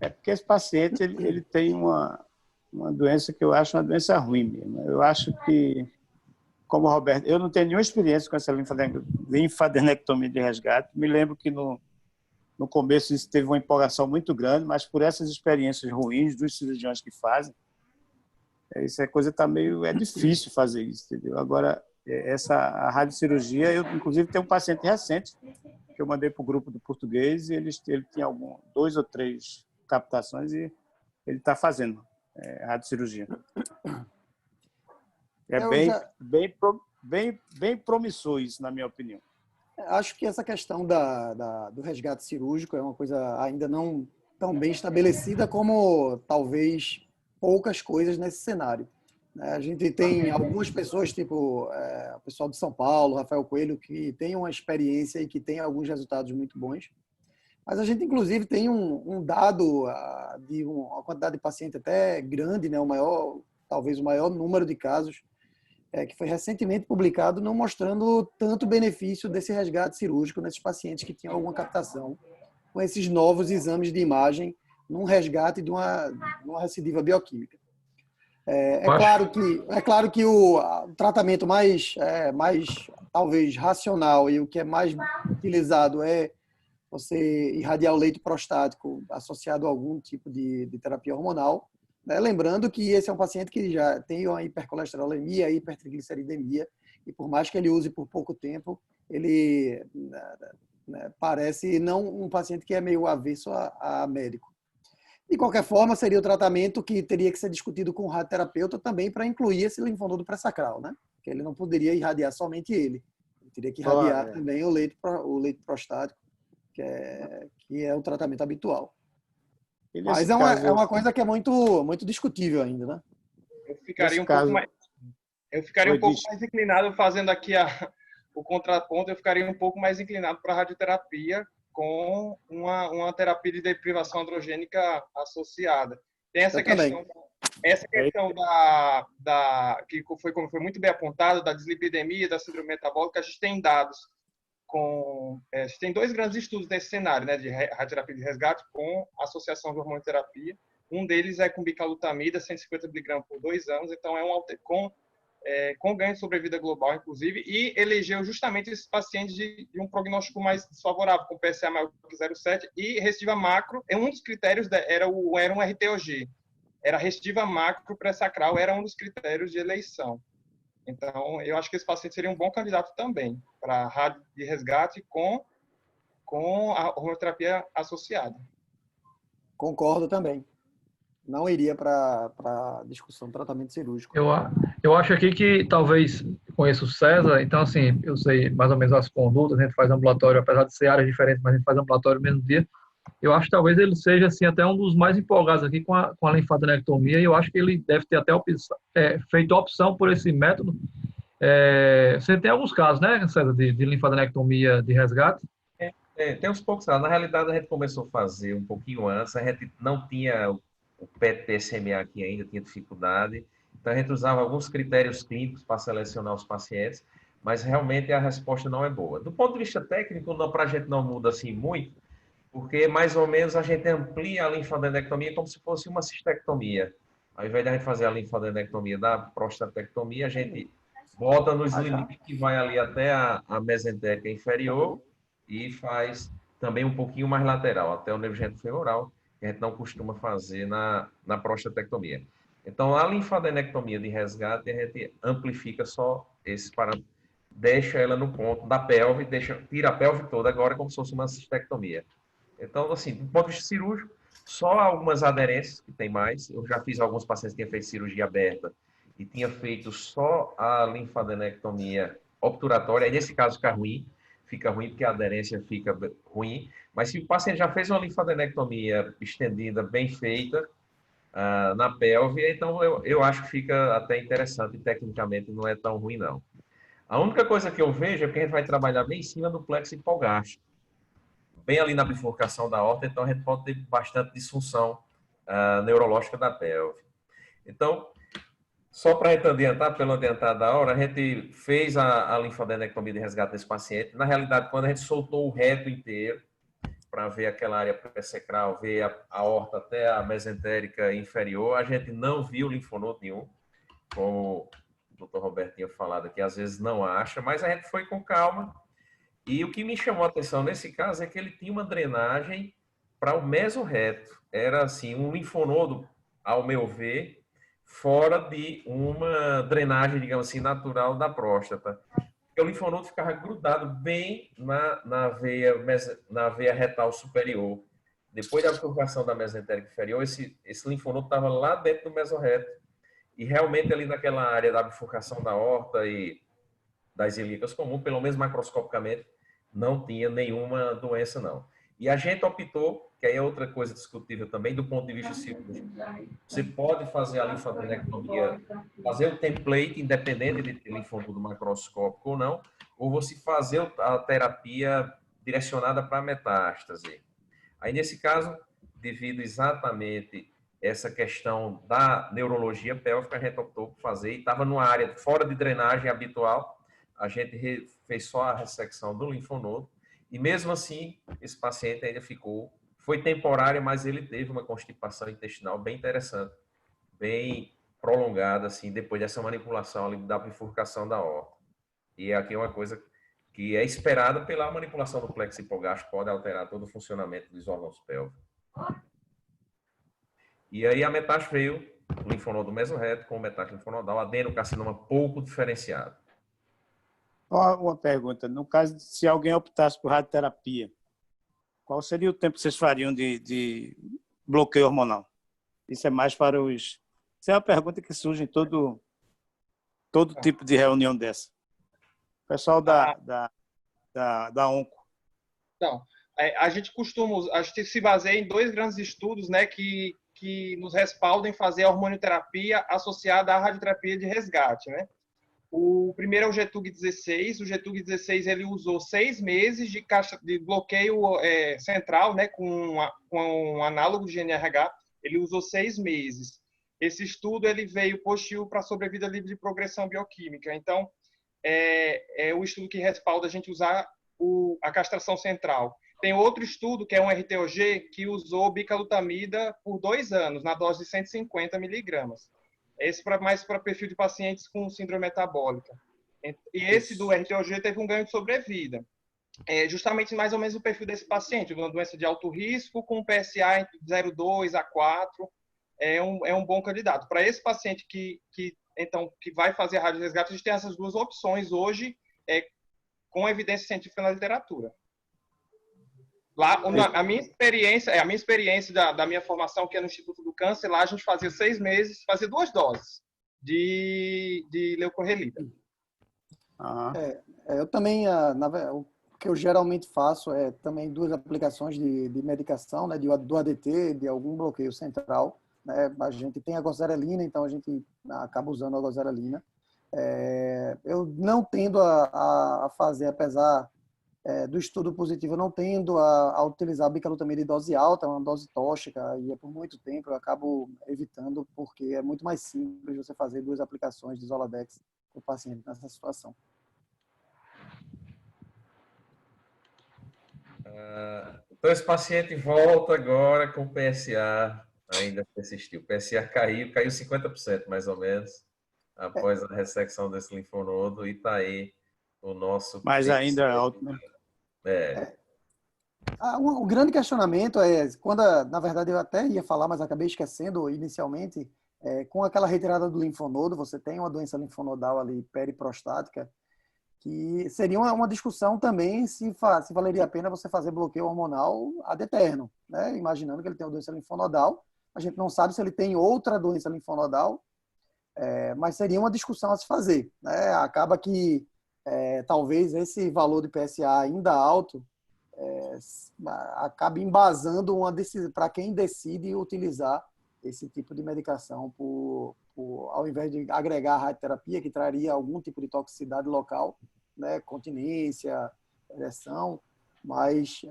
É porque esse paciente ele tem uma doença que eu acho uma doença ruim mesmo. Eu acho que, como o Roberto, eu não tenho nenhuma experiência com essa linfadenectomia de resgate. Me lembro que no começo isso teve uma empolgação muito grande, mas por essas experiências ruins dos cirurgiões que fazem, isso é coisa tá meio difícil fazer isso, entendeu? Agora a radiocirurgia, eu inclusive tenho um paciente recente que eu mandei para o grupo do português e ele tinha 2 ou 3 captações e ele está fazendo radiocirurgia. É bem promissor isso, na minha opinião. Acho que essa questão do resgate cirúrgico é uma coisa ainda não tão bem estabelecida como talvez poucas coisas nesse cenário. A gente tem algumas pessoas, tipo o pessoal de São Paulo, Rafael Coelho, que tem uma experiência e que tem alguns resultados muito bons. Mas a gente, inclusive, tem um dado de uma quantidade de paciente até grande, né? Talvez o maior número de casos, que foi recentemente publicado, não mostrando tanto benefício desse resgate cirúrgico nesses pacientes que tinham alguma captação com esses novos exames de imagem num resgate de uma recidiva bioquímica. É claro que o tratamento mais talvez racional e o que é mais utilizado é você irradiar o leito prostático associado a algum tipo de terapia hormonal, né? Lembrando que esse é um paciente que já tem uma hipercolesterolemia, hipertrigliceridemia, e por mais que ele use por pouco tempo, ele parece não um paciente que é meio avesso a médico. De qualquer forma, seria o tratamento que teria que ser discutido com o radioterapeuta também para incluir esse linfonodo pré-sacral, né? Porque ele não poderia irradiar somente ele. Ele teria que irradiar também o leito prostático, que é o tratamento habitual. Mas é uma coisa que é muito discutível ainda, né? Eu ficaria um pouco mais inclinado, fazendo aqui o contraponto, eu ficaria um pouco mais inclinado para a radioterapia com uma terapia de deprivação androgênica associada. Tem essa questão que foi muito bem apontado, da dislipidemia, da síndrome metabólica. A gente tem dados a gente tem 2 grandes estudos nesse cenário, né, de radioterapia de resgate com associação de hormonoterapia. Um deles é com bicalutamida, 150 mg por 2 anos, então com ganho de sobrevida global, inclusive, e elegeu justamente esses pacientes de um prognóstico mais desfavorável, com PSA maior que 0,7 e recidiva macro. Um dos critérios era um RTOG. Era recidiva macro pré-sacral, era um dos critérios de eleição. Então, eu acho que esse paciente seria um bom candidato também para rádio de resgate com a hormonoterapia associada. Concordo também. não iria para discussão tratamento cirúrgico. Eu acho aqui que talvez conheço o César, então assim, eu sei mais ou menos as condutas, a gente faz ambulatório, apesar de ser áreas diferentes, mas a gente faz ambulatório no mesmo dia. Eu acho que talvez ele seja assim até um dos mais empolgados aqui com a linfadenectomia, e eu acho que ele deve ter até feito a opção por esse método. Você tem alguns casos, né, César, de linfadenectomia de resgate? Tem uns poucos casos. Na realidade, a gente começou a fazer um pouquinho antes, a gente não tinha o PET-PSMA aqui ainda, tinha dificuldade, então a gente usava alguns critérios clínicos para selecionar os pacientes, mas realmente a resposta não é boa. Do ponto de vista técnico, para a gente não muda assim muito, porque mais ou menos a gente amplia a linfadenectomia como se fosse uma cistectomia. Ao invés de a gente fazer a linfadenectomia da prostatectomia, a gente bota nos limites que vai ali até a mesentérica inferior e faz também um pouquinho mais lateral, até o nervo genitofemoral, que a gente não costuma fazer na prostatectomia. Então, a linfadenectomia de resgate, a gente amplifica só esse parâmetro, deixa ela no ponto da pelve, tira a pelve toda agora como se fosse uma cistectomia. Então, assim, do ponto de vista cirúrgico, só algumas aderências, que tem mais. Eu já fiz alguns pacientes que tinham feito cirurgia aberta e tinha feito só a linfadenectomia obturatória. Aí, nesse caso, fica ruim porque a aderência fica ruim. Mas se o paciente já fez uma linfadenectomia estendida, bem feita, na pelve, então eu acho que fica até interessante e tecnicamente não é tão ruim, não. A única coisa que eu vejo é que a gente vai trabalhar bem em cima do plexo hipogástrico, bem ali na bifurcação da aorta, então a gente pode ter bastante disfunção neurológica da pelve. Então, só para a gente adiantar, pelo adiantar da hora, a gente fez a linfadenectomia de resgate desse paciente. Na realidade, quando a gente soltou o reto inteiro, para ver aquela área pré-sacral, ver a aorta até a mesentérica inferior, a gente não viu linfonodo nenhum, como o Dr. Roberto tinha falado aqui, às vezes não acha, mas a gente foi com calma. E o que me chamou a atenção nesse caso é que ele tinha uma drenagem para o mesorreto. Era assim, um linfonodo, ao meu ver, fora de uma drenagem, digamos assim, natural da próstata. Porque o linfonodo ficava grudado bem na veia retal superior. Depois da bifurcação da mesentérica inferior, esse linfonodo estava lá dentro do mesorreto. E realmente ali naquela área da bifurcação da aorta e das ilíacas comum, pelo menos macroscopicamente, não tinha nenhuma doença, não. E a gente optou, que aí é outra coisa discutível também, do ponto de vista cirúrgico. Você pode fazer a linfadenectomia, fazer o template, independente de ter linfonodo macroscópico ou não, ou você fazer a terapia direcionada para metástase. Aí, nesse caso, devido exatamente essa questão da neurologia pélvica, a gente optou por fazer, e estava numa área fora de drenagem habitual, a gente fez só a ressecção do linfonodo, e mesmo assim, esse paciente ainda foi temporário, mas ele teve uma constipação intestinal bem interessante, bem prolongada, assim, depois dessa manipulação ali da bifurcação da aorta. E aqui é uma coisa que é esperada pela manipulação do plexo hipogástrico, pode alterar todo o funcionamento dos órgãos pélvicos. E aí a metástase veio, o linfonodo mesorreto com metástase linfonodal, adenocarcinoma pouco diferenciado. Uma pergunta, no caso, se alguém optasse por radioterapia, qual seria o tempo que vocês fariam de bloqueio hormonal? Isso é mais para os... Isso é uma pergunta que surge em todo tipo de reunião dessa. O pessoal da ONCO. Então, a gente se baseia em dois grandes estudos, né, que nos respaldam em fazer a hormonioterapia associada à radioterapia de resgate, né? O primeiro é o GETUG-16. O GETUG-16 ele usou 6 meses de bloqueio central, né, com um análogo de GNRH. Ele usou 6 meses. Esse estudo ele veio positivo para a sobrevida livre de progressão bioquímica. Então, é o estudo que respalda a gente usar a castração central. Tem outro estudo, que é um RTOG, que usou bicalutamida por 2 anos, na dose de 150 miligramas. Esse mais para perfil de pacientes com síndrome metabólica. E esse do RTOG teve um ganho de sobrevida. Justamente mais ou menos o perfil desse paciente, uma doença de alto risco, com PSA entre 0,2 a 4, é um bom candidato. Para esse paciente que vai fazer a radioresgate, a gente tem essas duas opções hoje, com evidência científica na literatura. Lá, a minha experiência da minha formação, que é no Instituto do Câncer, lá a gente fazia 6 meses, fazia 2 doses de leucorrelida. Eu também, o que eu geralmente faço é também 2 aplicações de medicação, né, do ADT, de algum bloqueio central. Né? A gente tem a gozerelina, então a gente acaba usando a gozerelina. Eu não tendo a fazer, apesar do estudo positivo, eu não tendo a utilizar a bicalutamida em dose alta, uma dose tóxica, e por muito tempo eu acabo evitando, porque é muito mais simples você fazer 2 aplicações de Zoladex para o paciente nessa situação. Então, esse paciente volta agora com PSA, ainda persistiu. O PSA caiu 50% mais ou menos, após a ressecção desse linfonodo, e está aí o nosso... Mas ainda é alto, né? O grande questionamento é, na verdade eu até ia falar, mas acabei esquecendo inicialmente, com aquela retirada do linfonodo, você tem uma doença linfonodal ali periprostática, que seria uma discussão também se valeria a pena você fazer bloqueio hormonal ad eterno, né? Imaginando que ele tem uma doença linfonodal, a gente não sabe se ele tem outra doença linfonodal, mas seria uma discussão a se fazer, né? Acaba que talvez esse valor de PSA ainda alto acabe embasando uma decisão para quem decide utilizar esse tipo de medicação ao invés de agregar a radioterapia, que traria algum tipo de toxicidade local, né, continência, ereção, mas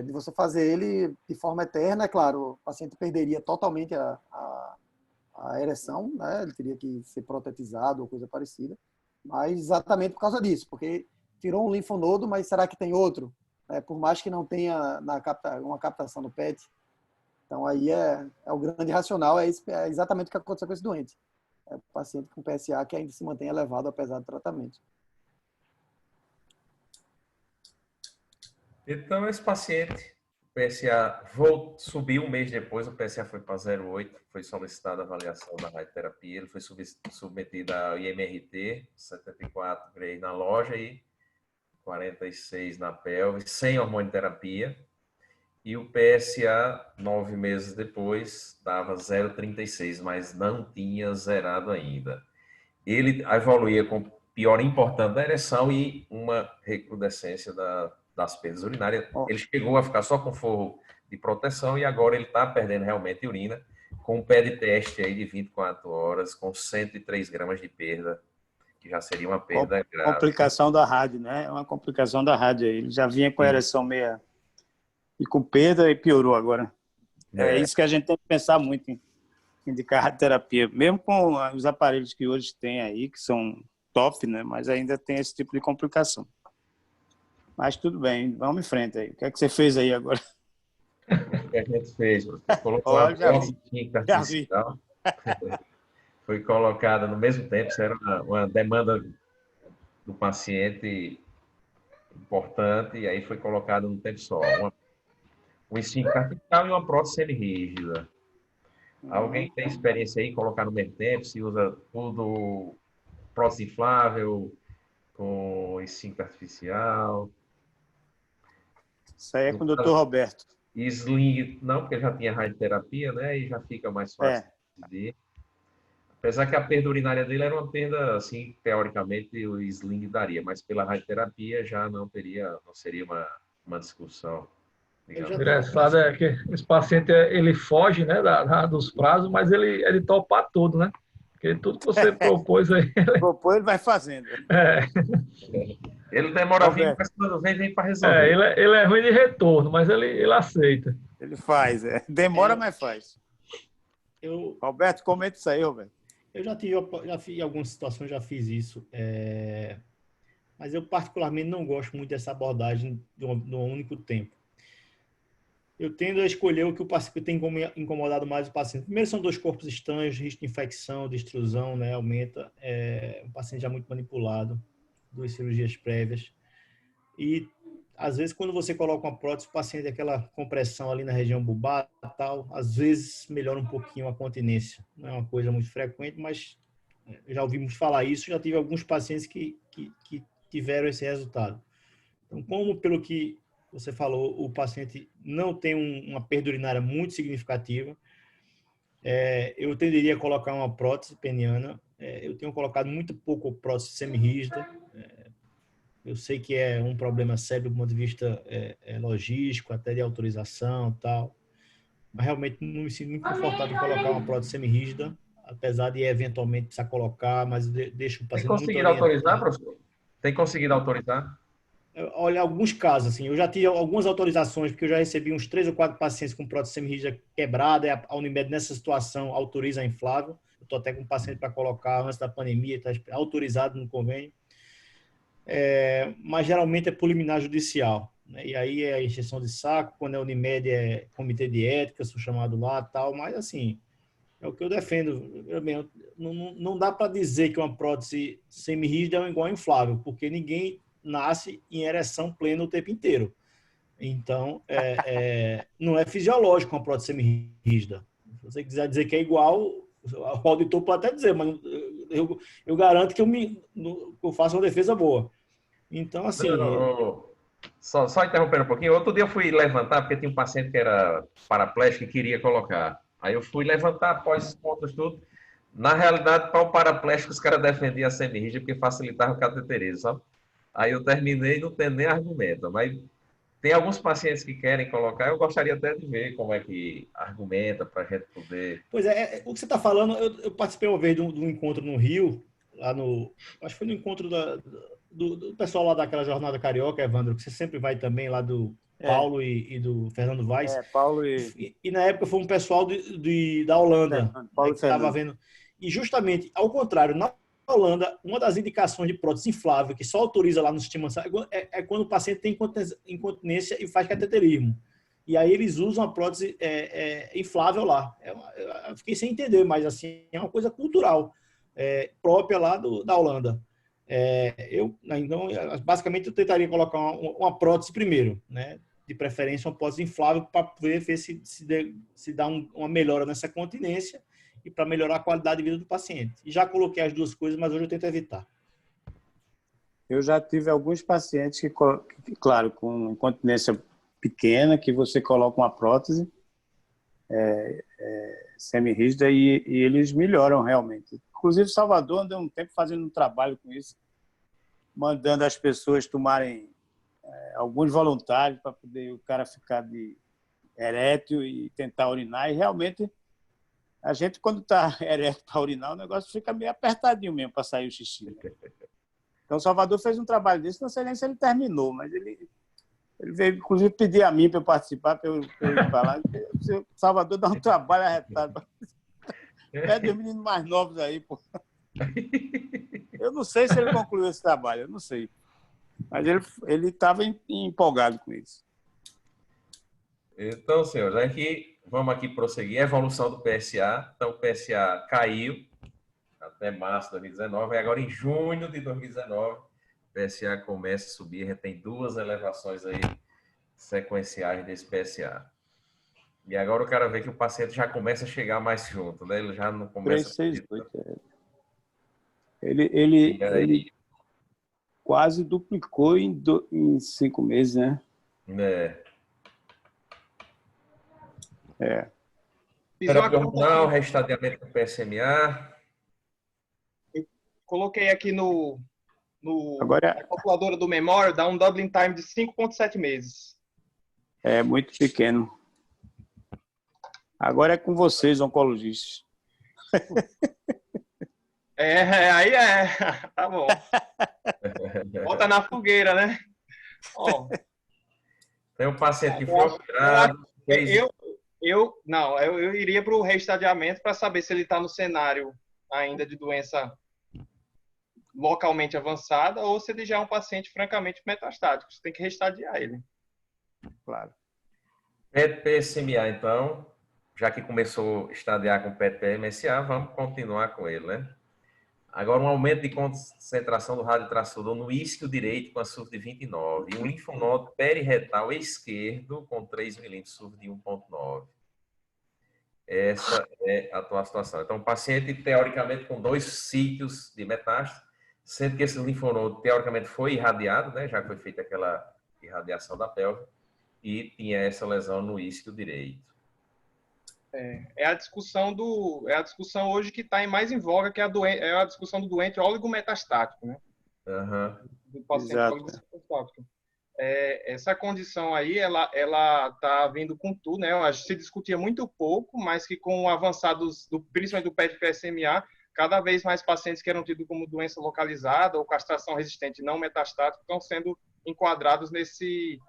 de você fazer ele de forma eterna, é claro, o paciente perderia totalmente a ereção, né, ele teria que ser protetizado ou coisa parecida, mas exatamente por causa disso, porque tirou um linfonodo, mas será que tem outro? Por mais que não tenha uma captação do PET. Então, aí o grande racional, é exatamente o que aconteceu com esse doente. É o paciente com PSA que ainda se mantém elevado apesar do tratamento. Então, esse paciente, o PSA subiu um mês depois, o PSA foi para 0,8, foi solicitada a avaliação da radioterapia, ele foi submetido ao IMRT, 74 Gray na loja e 46 na pelve, sem hormonioterapia, e o PSA, 9 meses depois, dava 0,36, mas não tinha zerado ainda. Ele evoluía com piora importante da ereção e uma recrudescência das perdas urinárias. Ele chegou a ficar só com forro de proteção e agora ele está perdendo realmente urina, com um pé de teste aí de 24 horas, com 103 gramas de perda, que já seria uma perda grave. Complicação da rádio, né? É uma complicação da rádio. Ele já vinha com a ereção meia e com perda e piorou agora. É isso que a gente tem que pensar muito em indicar radioterapia, mesmo com os aparelhos que hoje tem aí, que são top, né? Mas ainda tem esse tipo de complicação. Mas tudo bem, vamos em frente aí. O que é que você fez aí agora? O que a gente fez? Colocou a prótese artificial. Foi colocada no mesmo tempo, isso era uma demanda do paciente importante, e aí foi colocada no tempo só. Um esfíncter artificial e uma prótese semi-rígida. Alguém tem experiência aí em colocar no mesmo tempo? Se usa tudo prótese inflável, com esfíncter artificial? Isso aí é com o Dr. Roberto. Sling, não, porque já tinha radioterapia, né? E já fica mais fácil de decidir. Apesar que a perda urinária dele era uma perda, assim, teoricamente o sling daria, mas pela radioterapia já não seria uma discussão. O engraçado é que esse paciente, ele foge, né, dos prazos, mas ele é de topar tudo, né? Porque tudo que você propôs aí... Propôs, ele vai fazendo. Ele demora a vir, mas quando vem para resolver. Ele é ruim de retorno, mas ele aceita. Ele faz, demora, mas faz. Roberto, comenta isso aí, Roberto. Eu já fiz em algumas situações, já fiz isso. Mas eu particularmente não gosto muito dessa abordagem de um único tempo. Eu tendo a escolher o que tem incomodado mais o paciente. Primeiro, são 2 corpos estranhos, risco de infecção, de extrusão, né, aumenta. Um paciente já muito manipulado, 2 cirurgias prévias. E, às vezes, quando você coloca uma prótese, o paciente tem aquela compressão ali na região bulbar e tal, às vezes melhora um pouquinho a continência. Não é uma coisa muito frequente, mas já ouvimos falar isso, já tive alguns pacientes que tiveram esse resultado. Então, pelo que você falou, o paciente não tem uma perda urinária muito significativa. Eu tenderia a colocar uma prótese peniana. Eu tenho colocado muito pouco prótese semirrígida. Eu sei que é um problema sério do ponto de vista logístico, até de autorização e tal. Mas realmente não me sinto muito confortável em colocar uma prótese semirrígida, apesar de eventualmente precisar colocar, mas deixo o Tem paciente muito conseguido autorizar, orientado. professor? Tem conseguido autorizar? Olha, alguns casos, assim, eu já tive algumas autorizações, porque eu já recebi uns 3 ou 4 pacientes com prótese semirrígida quebrada, e a Unimed, nessa situação, autoriza a inflável. Eu estou até com um paciente para colocar antes da pandemia, está autorizado no convênio. Mas geralmente é por liminar judicial, né? E aí é a injeção de saco, quando é Unimed é comitê de ética, sou chamado lá e tal, mas assim, é o que eu defendo. Não dá para dizer que uma prótese semirrígida é igual a inflável, porque ninguém nasce em ereção plena o tempo inteiro. Então, não é fisiológico uma prótese semirrígida. Se você quiser dizer que é igual, o auditor pode até dizer, mas eu garanto que eu faço uma defesa boa. Então, assim... Só interrompendo um pouquinho. Outro dia eu fui levantar, porque tinha um paciente que era paraplégico e queria colocar. Aí eu fui levantar após pontos tudo. Na realidade, para o paraplégico, os caras defendiam a semirrígida porque facilitava o cateterismo, sabe? Aí eu terminei não tendo nem argumento. Mas tem alguns pacientes que querem colocar. Eu gostaria até de ver como é que argumenta para a gente poder... Pois o que você está falando, eu participei uma vez de um encontro no Rio, acho que foi no encontro do pessoal lá daquela Jornada Carioca, Evandro, que você sempre vai também, lá do Paulo e do Fernando Vaz. Paulo e na época foi um pessoal da Holanda, Paulo que estava vendo. E justamente, ao contrário, na Holanda, uma das indicações de prótese inflável, que só autoriza lá no sistema é quando o paciente tem incontinência e faz cateterismo. E aí eles usam a prótese inflável lá. Eu fiquei sem entender, mas assim, é uma coisa cultural, própria lá da Holanda. Então, basicamente, eu tentaria colocar uma prótese primeiro, né? De preferência, uma prótese inflável, para ver se dá uma melhora nessa continência e para melhorar a qualidade de vida do paciente. E já coloquei as duas coisas, mas hoje eu tento evitar. Eu já tive alguns pacientes que, claro, com incontinência pequena, que você coloca uma prótese semirrígida e eles melhoram realmente. Inclusive, Salvador andou um tempo fazendo um trabalho com isso, mandando as pessoas tomarem alguns voluntários para poder o cara ficar de erétil e tentar urinar. E realmente, a gente, quando está erétil para urinar, o negócio fica meio apertadinho mesmo para sair o xixi. Né? Então, Salvador fez um trabalho desse, não sei nem se ele terminou, mas ele veio, inclusive, pedir a mim para eu participar, para eu falar. Salvador dá um trabalho arretado. Pede os meninos mais novos aí, pô. Eu não sei se ele concluiu esse trabalho, eu não sei. Mas ele estava empolgado com isso. Então, senhores, vamos aqui prosseguir. A evolução do PSA. Então, o PSA caiu até março de 2019, e agora em junho de 2019, o PSA começa a subir. A gente tem 2 elevações aí sequenciais desse PSA. E agora o cara vê que o paciente já começa a chegar mais junto, né? Ele já não começa... 368. Ele quase duplicou em 5 meses, né? Terapia hormonal, restadiamento com PSMA. Eu coloquei aqui Agora, na calculadora do Memória, dá um doubling time de 5,7 meses. É muito pequeno. Agora é com vocês, oncologistas. Aí tá bom. Bota na fogueira, né? Ó, Tem um paciente que foi operado. Eu iria para o restadiamento para saber se ele está no cenário ainda de doença localmente avançada ou se ele já é um paciente francamente metastático. Você tem que restadiar ele. Claro. PET-PSMA, então, já que começou a estadiar com PET-PMSA, vamos continuar com ele, né? Agora, um aumento de concentração do radiotransfusor no isquio direito com a SUV de 29 e um linfonodo periretal esquerdo com 3 milímetros SUV de 1,9. Essa é a atual situação. Então, o paciente, teoricamente, com 2 sítios de metástase, sendo que esse linfonodo, teoricamente, foi irradiado, né? Já que foi feita aquela irradiação da pelve. e tinha essa lesão no isquio direito. É a discussão hoje que está mais em voga, que é a discussão do doente oligometastático, né? Uhum. Do paciente Exato. oligometastático. Essa condição aí, ela está vindo com tudo, né? A gente se discutia muito pouco, mas que com o avançar principalmente do PET-PSMA, cada vez mais pacientes que eram tidos como doença localizada ou castração resistente não metastática estão sendo enquadrados nesse...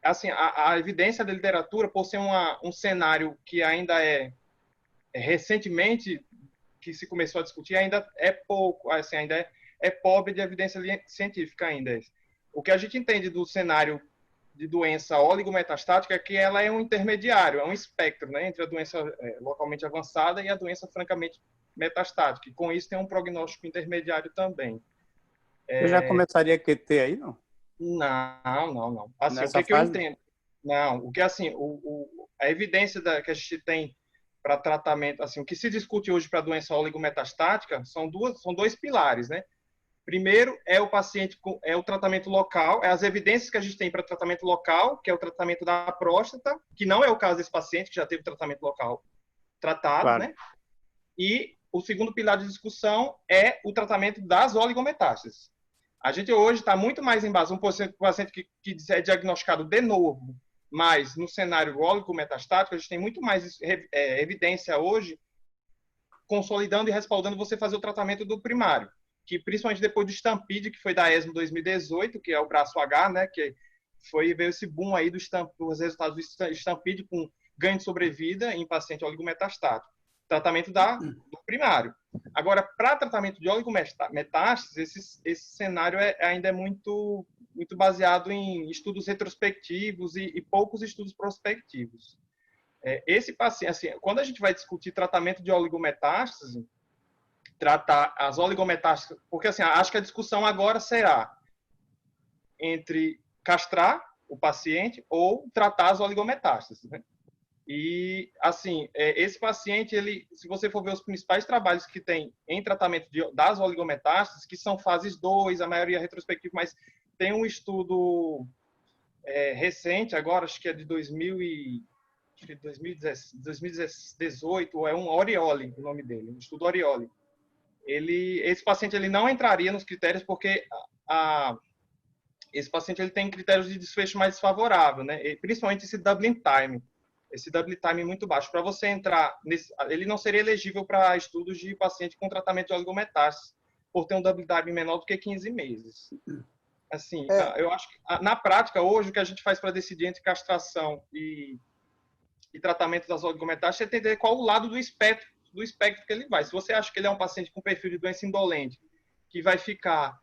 assim, a evidência da literatura, por ser um cenário que ainda recentemente que se começou a discutir, ainda é pouco, assim, ainda é pobre de evidência científica ainda. O que a gente entende do cenário de doença oligometastática é que ela é um intermediário, é um espectro, né, entre a doença localmente avançada e a doença francamente metastática. E com isso tem um prognóstico intermediário também. Eu já começaria a QT aí, não? Não. Assim, Nessa o que eu fase? entendo? Não, o que assim, a evidência que a gente tem para tratamento, assim, o que se discute hoje para doença oligometastática são dois pilares, né? Primeiro é o paciente é o tratamento local, as evidências que a gente tem para tratamento local, que é o tratamento da próstata, que não é o caso desse paciente que já teve tratamento local tratado, Claro. né? E o segundo pilar de discussão é o tratamento das oligometástases. A gente hoje está muito mais em base, um paciente que é diagnosticado de novo, mas no cenário oligometastático, a gente tem muito mais evidência hoje consolidando e respaldando você fazer o tratamento do primário, que principalmente depois do Stampede, que foi da ESMO 2018, que é o braço H, né, que veio esse boom aí dos resultados do Stampede com ganho de sobrevida em paciente oligometastático. Tratamento do primário. Agora, para tratamento de oligometástases, esse cenário ainda é muito baseado em estudos retrospectivos e poucos estudos prospectivos. Esse paciente, assim, quando a gente vai discutir tratamento de oligometástase, tratar as oligometástases, porque assim, acho que a discussão agora será entre castrar o paciente ou tratar as oligometástases, né? E, assim, esse paciente, se você for ver os principais trabalhos que tem em tratamento das oligometástases, que são fases 2, a maioria retrospectiva, mas tem um estudo recente, agora, acho que é de 2018, é um Orioli, o nome dele, um estudo Orioli. Esse paciente ele não entraria nos critérios porque esse paciente ele tem critérios de desfecho mais desfavorável, né? E, principalmente esse doubling time. Esse double time muito baixo. Para você entrar ele não seria elegível para estudos de paciente com tratamento de oligometástase, por ter um double time menor do que 15 meses. Assim, eu acho que na prática hoje o que a gente faz para decidir entre castração e tratamento das oligometástases é entender qual o lado do espectro que ele vai. Se você acha que ele é um paciente com perfil de doença indolente, que vai ficar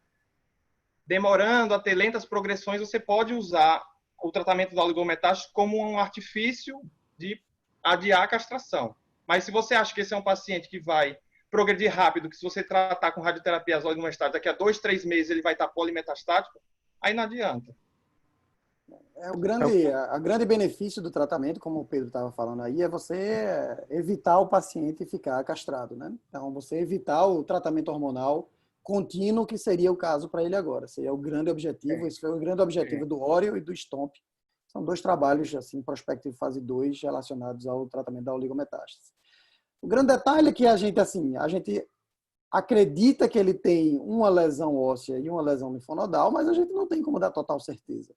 demorando a ter lentas progressões, você pode usar o tratamento da oligometástase como um artifício de adiar a castração. Mas se você acha que esse é um paciente que vai progredir rápido, que se você tratar com radioterapia as oligometástases, daqui a 2, 3 meses ele vai estar polimetastático, aí não adianta. A grande benefício do tratamento, como o Pedro estava falando aí, é você evitar o paciente ficar castrado, né? Então, você evitar o tratamento hormonal contínuo, que seria o caso para ele agora. Seria o grande objetivo. Esse foi o grande objetivo do Oriol e do STOMP. São dois trabalhos, assim, prospectivo fase 2, relacionados ao tratamento da oligometástase. O grande detalhe é que a gente acredita que ele tem uma lesão óssea e uma lesão linfonodal, mas a gente não tem como dar total certeza.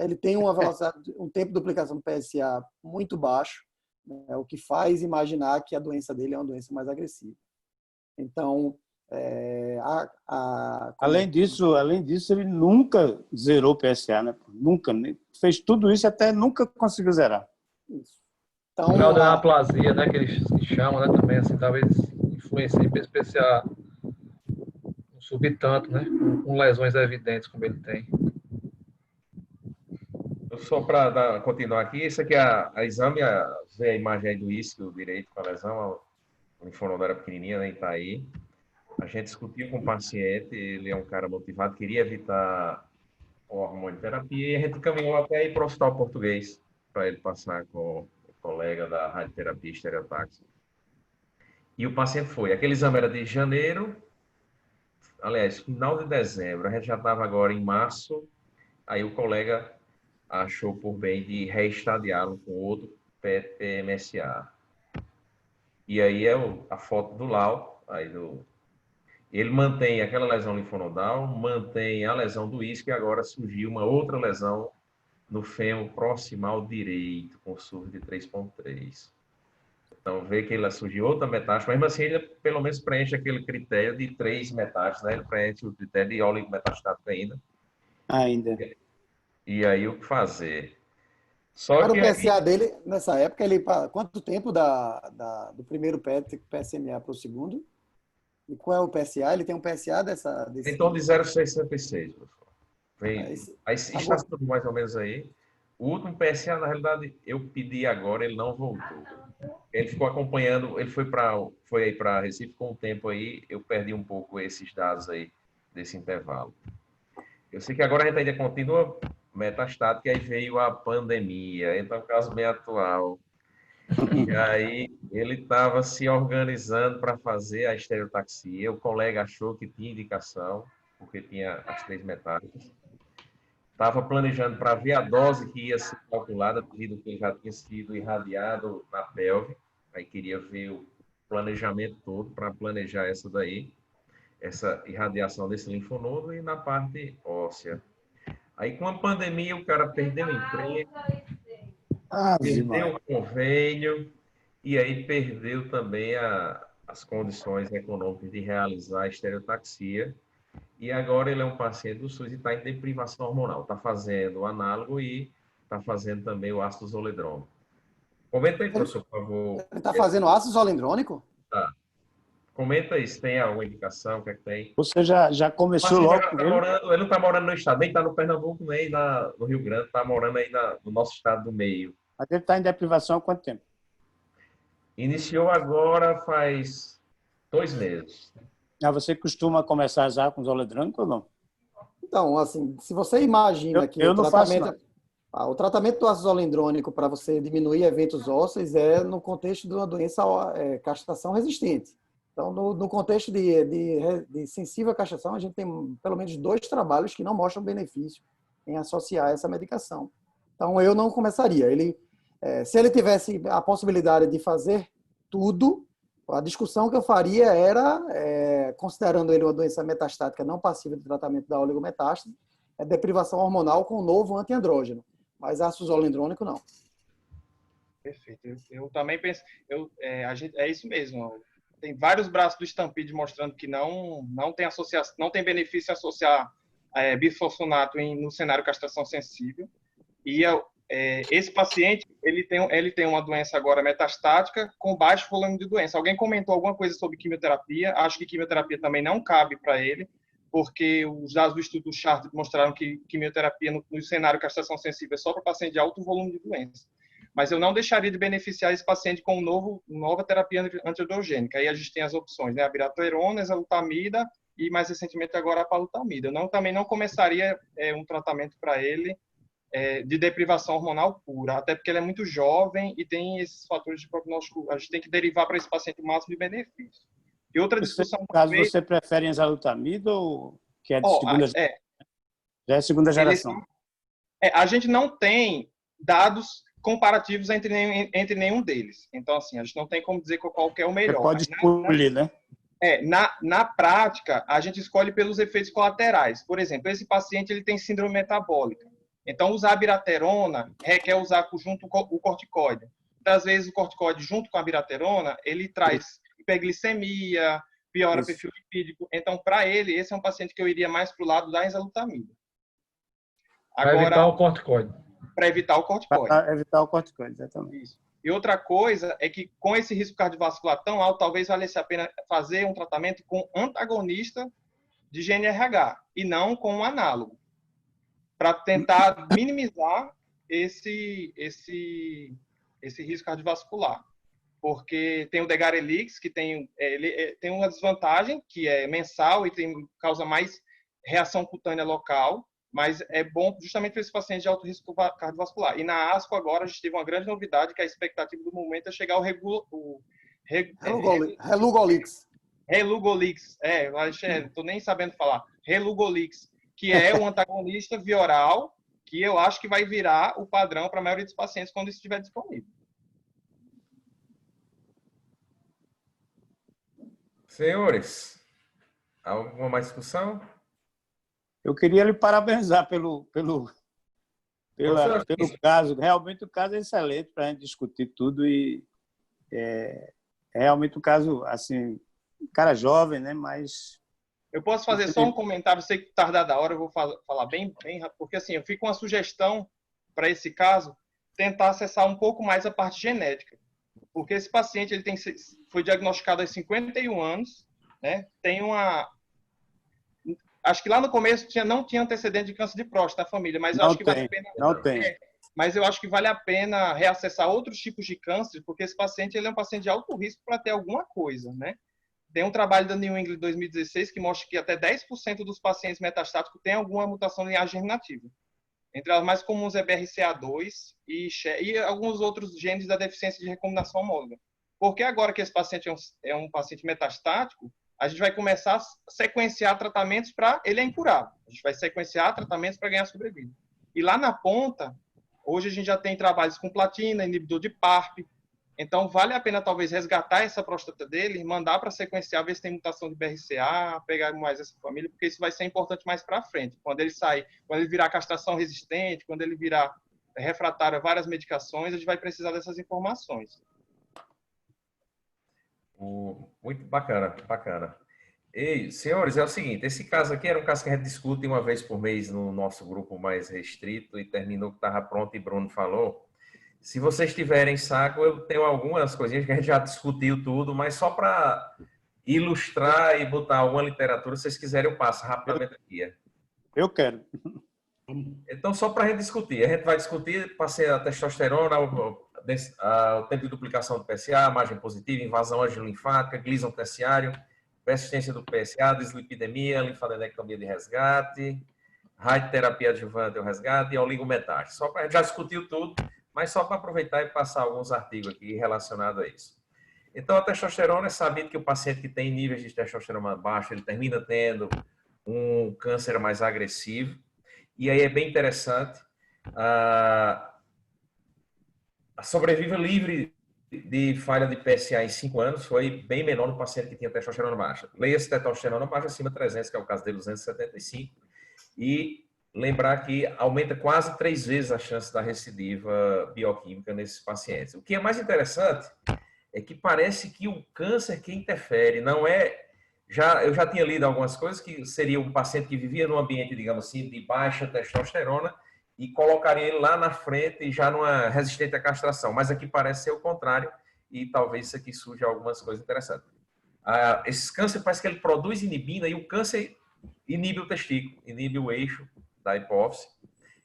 Ele tem uma velocidade, um tempo de duplicação do PSA muito baixo, o que faz imaginar que a doença dele é uma doença mais agressiva. Então, além disso, ele nunca zerou o PSA, né? Nunca, fez tudo isso até nunca conseguiu zerar. Isso. Então, o grau de anaplasia, né, que eles chamam, né, também, assim, talvez influencie para esse PSA não subir tanto, né, com lesões evidentes como ele tem. Só para continuar aqui, isso aqui é a exame, vê a imagem aí do isquio direito com a lesão, a linfonodo era pequenininha, nem tá aí. A gente discutiu com o paciente, ele é um cara motivado, queria evitar a hormonioterapia, e a gente caminhou até ir para o hospital português, para ele passar com o colega da radioterapia estereotáxica. E o paciente foi. Aquele exame era de janeiro, aliás, final de dezembro, a gente já estava agora em março, aí o colega achou por bem de reestadiá-lo com outro PET-PMSA. E aí a foto do Lau, ele mantém aquela lesão linfonodal, mantém a lesão do isquio e agora surgiu uma outra lesão no fêmur proximal direito, com SUV de 3.3. Então, vê que ele surgiu outra metástase, mas mesmo assim ele pelo menos preenche aquele critério de 3 metástases, né? Ele preenche o critério de oligometastático ainda. Ainda. E aí o que fazer? Só Para o que PSA dele, nessa época, quanto tempo do primeiro PSMA para o segundo? E qual é o PSA? Ele tem um PSA desse... em torno de 0,66. Aí está agora... tudo mais ou menos aí. O último PSA, na realidade, eu pedi agora, ele não voltou. Ele ficou acompanhando, ele foi aí para Recife com o tempo aí, eu perdi um pouco esses dados aí, desse intervalo. Eu sei que agora a gente ainda continua metastático, e aí veio a pandemia, então é um caso bem atual. E aí ele estava se organizando para fazer a estereotaxia, o colega achou que tinha indicação, porque tinha as 3 metástases. Estava planejando para ver a dose que ia ser calculada, devido que ele já tinha sido irradiado na pelve. Aí queria ver o planejamento todo para planejar essa irradiação desse linfonodo e na parte óssea. Aí com a pandemia o cara perdeu o emprego, perdeu o convênio e aí perdeu também as condições econômicas de realizar a estereotaxia. E agora ele é um paciente do SUS e está em deprivação hormonal. Está fazendo o análogo e está fazendo também o ácido zoledrônico. Comenta aí, professor, por favor. Ele está fazendo ácido zolendrônico? Tá. Comenta aí se tem alguma indicação, o que é que tem. Você já começou logo com ele? Ele não está morando no estado, nem está no Pernambuco, nem no Rio Grande, está morando aí no nosso estado do meio. Mas ele está em deprivação há quanto tempo? Iniciou agora faz 2 meses. Você costuma começar já com zoledrônico ou não? Então, assim, se você imagina que eu não faço, não. O tratamento do ácido zolendrônico para você diminuir eventos ósseos é no contexto de uma doença castração resistente. Então, no contexto de sensível à castração, a gente tem pelo menos 2 trabalhos que não mostram benefício em associar essa medicação. Então, eu não começaria. Se ele tivesse a possibilidade de fazer tudo, a discussão que eu faria era, considerando ele uma doença metastática não passiva de tratamento da oligometástase, deprivação hormonal com novo antiandrógeno. Mas ácido zolendrônico, não. Perfeito. Eu também penso... é isso mesmo. Tem vários braços do Stampede mostrando que não tem benefício associar bifosfonato no cenário castração sensível. E esse paciente, ele tem uma doença agora metastática com baixo volume de doença. Alguém comentou alguma coisa sobre quimioterapia? Acho que quimioterapia também não cabe para ele, porque os dados do Estudo Chart mostraram que quimioterapia no cenário castração sensível é só para paciente de alto volume de doença. Mas eu não deixaria de beneficiar esse paciente com nova terapia antiandrogênica. Aí a gente tem as opções, né? A abiraterona, exalutamida e, mais recentemente, agora a palutamida. Eu também não começaria um tratamento para ele de deprivação hormonal pura, até porque ele é muito jovem e tem esses fatores de prognóstico. A gente tem que derivar para esse paciente o máximo de benefício. E outra discussão... Você prefere exalutamida ou que é de segunda geração? Já é segunda geração. A gente não tem dados comparativos entre nenhum deles. Então, assim, a gente não tem como dizer qual que é o melhor. Você pode escolher, né? Na prática, a gente escolhe pelos efeitos colaterais. Por exemplo, esse paciente ele tem síndrome metabólica. Então, usar a abiraterona requer usar junto com o corticoide. Muitas vezes, o corticoide junto com a abiraterona, ele traz hiperglicemia, piora o perfil lipídico. Então, para ele, esse é um paciente que eu iria mais para o lado da exalutamida. Para evitar o corticoide. Para evitar o corticoide. Para evitar o corticoide, exatamente. Isso. E outra coisa é que, com esse risco cardiovascular tão alto, talvez valesse a pena fazer um tratamento com antagonista de GNRH e não com um análogo, para tentar minimizar esse risco cardiovascular. Porque tem o Degarelix, que tem uma desvantagem, que é mensal e causa mais reação cutânea local, mas é bom justamente para esse paciente de alto risco cardiovascular. E na ASCO agora a gente teve uma grande novidade, que a expectativa do momento é chegar ao Relugolix. Relugolix, não estou nem sabendo falar. Relugolix, que é um antagonista via oral que eu acho que vai virar o padrão para a maioria dos pacientes quando isso estiver disponível. Senhores, alguma mais discussão? Eu queria lhe parabenizar pelo caso. Realmente o caso é excelente para a gente discutir tudo e é realmente um caso, assim, um cara jovem, né? Mas eu posso fazer só um comentário, sei que tardar da hora, eu vou falar bem rápido, porque assim, eu fico com uma sugestão para esse caso, tentar acessar um pouco mais a parte genética. Porque esse paciente ele foi diagnosticado aos 51 anos, né? Acho que lá no começo não tinha antecedente de câncer de próstata na família, mas eu acho que vale a pena. Não tem. Mas eu acho que vale a pena reacessar outros tipos de câncer, porque esse paciente ele é um paciente de alto risco para ter alguma coisa, né? Tem um trabalho da New England 2016 que mostra que até 10% dos pacientes metastáticos têm alguma mutação de linhagem germinativa. Entre as mais comuns é BRCA2 e alguns outros genes da deficiência de recombinação homóloga. Porque agora que esse paciente é um paciente metastático, a gente vai começar a sequenciar tratamentos para... Ele é incurável. A gente vai sequenciar tratamentos para ganhar sobrevida. E lá na ponta, hoje a gente já tem trabalhos com platina, inibidor de PARP. Então, vale a pena talvez resgatar essa próstata dele, mandar para sequenciar, ver se tem mutação de BRCA, pegar mais essa família, porque isso vai ser importante mais para frente. Quando ele sair, quando ele virar castração resistente, quando ele virar refratário a várias medicações, a gente vai precisar dessas informações. Muito bacana, bacana. E, senhores, é o seguinte, esse caso aqui era um caso que a gente discute uma vez por mês no nosso grupo mais restrito e terminou que estava pronto e Bruno falou. Se vocês tiverem saco, eu tenho algumas coisinhas que a gente já discutiu tudo, mas só para ilustrar e botar alguma literatura, se vocês quiserem, eu passo rapidamente aqui. Eu quero. Então, só para a gente discutir. A gente vai discutir, passei a testosterona, o tempo de duplicação do PSA, margem positiva, invasão angiolinfática, Gleason terciário, persistência do PSA, dislipidemia, linfadenectomia de resgate, radioterapia adjuvante ao resgate e oligometástase. Só para a gente já discutiu tudo, mas só para aproveitar e passar alguns artigos aqui relacionados a isso. Então, a testosterona é sabido que o paciente que tem níveis de testosterona baixo, ele termina tendo um câncer mais agressivo. E aí é bem interessante. A sobrevida livre de falha de PSA em 5 anos foi bem menor no paciente que tinha testosterona baixa. Leia-se testosterona baixa acima de 300, que é o caso dele, 275. E lembrar que aumenta quase 3 vezes a chance da recidiva bioquímica nesses pacientes. O que é mais interessante é que parece que o câncer que interfere não é... eu já tinha lido algumas coisas que seria um paciente que vivia num ambiente, digamos assim, de baixa testosterona e colocaria ele lá na frente e já numa resistente à castração. Mas aqui parece ser o contrário e talvez isso aqui surja algumas coisas interessantes. Esse câncer parece que ele produz inibina e o câncer inibe o testículo, inibe o eixo da hipófise.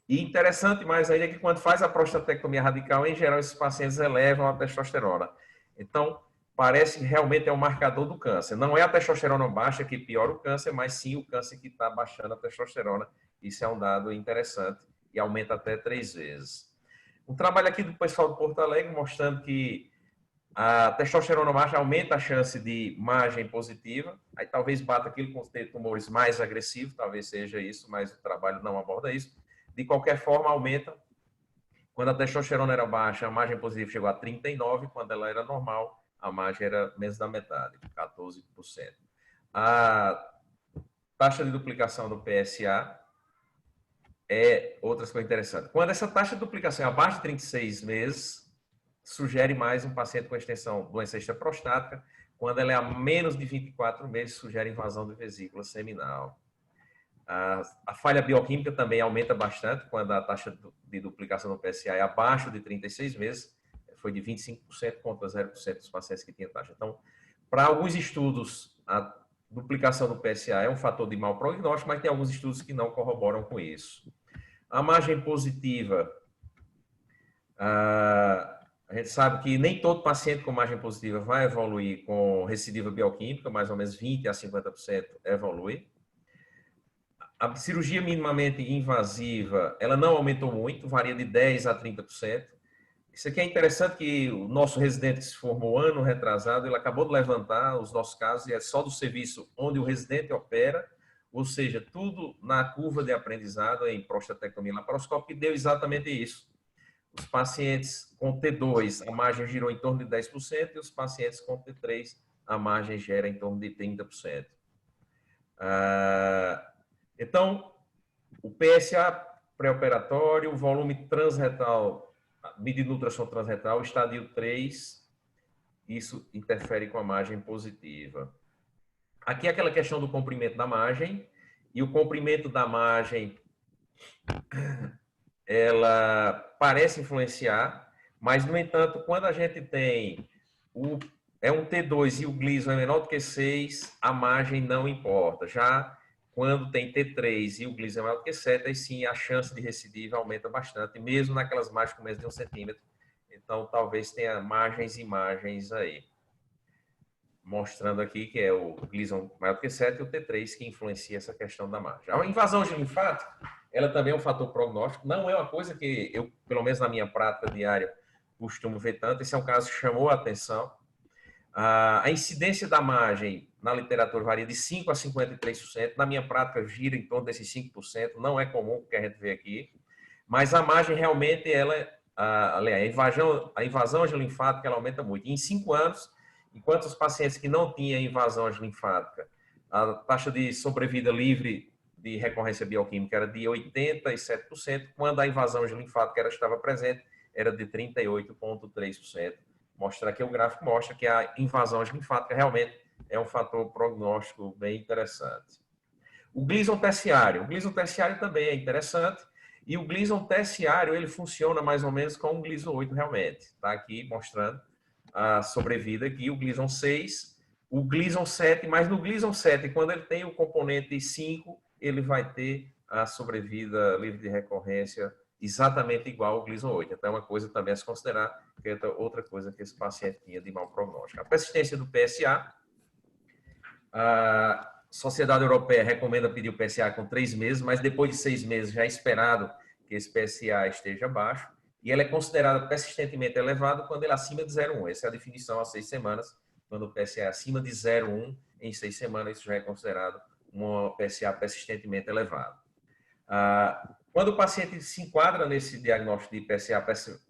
E interessante mais ainda é que quando faz a prostatectomia radical, em geral, esses pacientes elevam a testosterona. Então, parece que realmente é um marcador do câncer. Não é a testosterona baixa que piora o câncer, mas sim o câncer que está baixando a testosterona. Isso é um dado interessante e aumenta até 3 vezes. Um trabalho aqui do pessoal de Porto Alegre mostrando que a testosterona baixa aumenta a chance de margem positiva, aí talvez bata aquilo com ter tumores mais agressivos, talvez seja isso, mas o trabalho não aborda isso. De qualquer forma, aumenta. Quando a testosterona era baixa, a margem positiva chegou a 39%, quando ela era normal, a margem era menos da metade, 14%. A taxa de duplicação do PSA é outra coisa interessante. Quando essa taxa de duplicação é abaixo de 36 meses, sugere mais um paciente com extensão doença extraprostática. Quando ela é a menos de 24 meses, sugere invasão de vesícula seminal. A falha bioquímica também aumenta bastante quando a taxa de duplicação do PSA é abaixo de 36 meses. Foi de 25% contra 0% dos pacientes que tinham taxa. Então, para alguns estudos, a duplicação do PSA é um fator de mau prognóstico, mas tem alguns estudos que não corroboram com isso. A margem positiva, a gente sabe que nem todo paciente com margem positiva vai evoluir com recidiva bioquímica, mais ou menos 20% a 50% evolui. A cirurgia minimamente invasiva, ela não aumentou muito, varia de 10% a 30%. Isso aqui é interessante que o nosso residente que se formou ano retrasado, ele acabou de levantar os nossos casos, e é só do serviço onde o residente opera, ou seja, tudo na curva de aprendizado em prostatectomia laparoscópica deu exatamente isso. Os pacientes com T2, a margem girou em torno de 10%, e os pacientes com T3, a margem gera em torno de 30%. Então, o PSA pré-operatório, o volume transretal, medido no ultrassom transretal, estadio 3, isso interfere com a margem positiva. Aqui é aquela questão do comprimento da margem, e o comprimento da margem, ela parece influenciar, mas, no entanto, quando a gente tem um T2 e o Gleason é menor do que 6, a margem não importa. Já quando tem T3 e o Gleason é maior do que 7, aí sim a chance de recidiva aumenta bastante, mesmo naquelas margens com menos de 1 centímetro. Então, talvez tenha margens e margens aí. Mostrando aqui que é o Gleason maior do que 7 e o T3 que influencia essa questão da margem. A invasão de linfático, ela também é um fator prognóstico. Não é uma coisa que eu, pelo menos na minha prática diária, costumo ver tanto. Esse é um caso que chamou a atenção. A incidência da margem na literatura varia de 5% a 53%. Na minha prática, gira em torno desses 5%. Não é comum o que a gente vê aqui. Mas a margem realmente, a invasão linfática, ela aumenta muito. E em 5 anos, enquanto os pacientes que não tinham invasão linfática, a taxa de sobrevida livre de recorrência bioquímica era de 87%, quando a invasão linfática estava presente, era de 38,3%. Mostra aqui o gráfico, mostra que a invasão linfática realmente é um fator prognóstico bem interessante. O Gleason terciário. O Gleason terciário também é interessante, e o Gleason terciário, ele funciona mais ou menos como o Gleason 8 realmente. Está aqui mostrando a sobrevida aqui, o Gleason 6, o Gleason 7, mas no Gleason 7, quando ele tem o componente 5, ele vai ter a sobrevida livre de recorrência exatamente igual ao Gleason 8. Então, é uma coisa também a se considerar, que é outra coisa que esse paciente tinha de mau prognóstico. A persistência do PSA, a Sociedade Europeia recomenda pedir o PSA com 3 meses, mas depois de 6 meses já é esperado que esse PSA esteja baixo, e ela é considerada persistentemente elevado quando ele é acima de 0,1. Essa é a definição às 6 semanas. Quando o PSA é acima de 0,1 em 6 semanas, isso já é considerado um PSA persistentemente elevado. Quando o paciente se enquadra nesse diagnóstico de PSA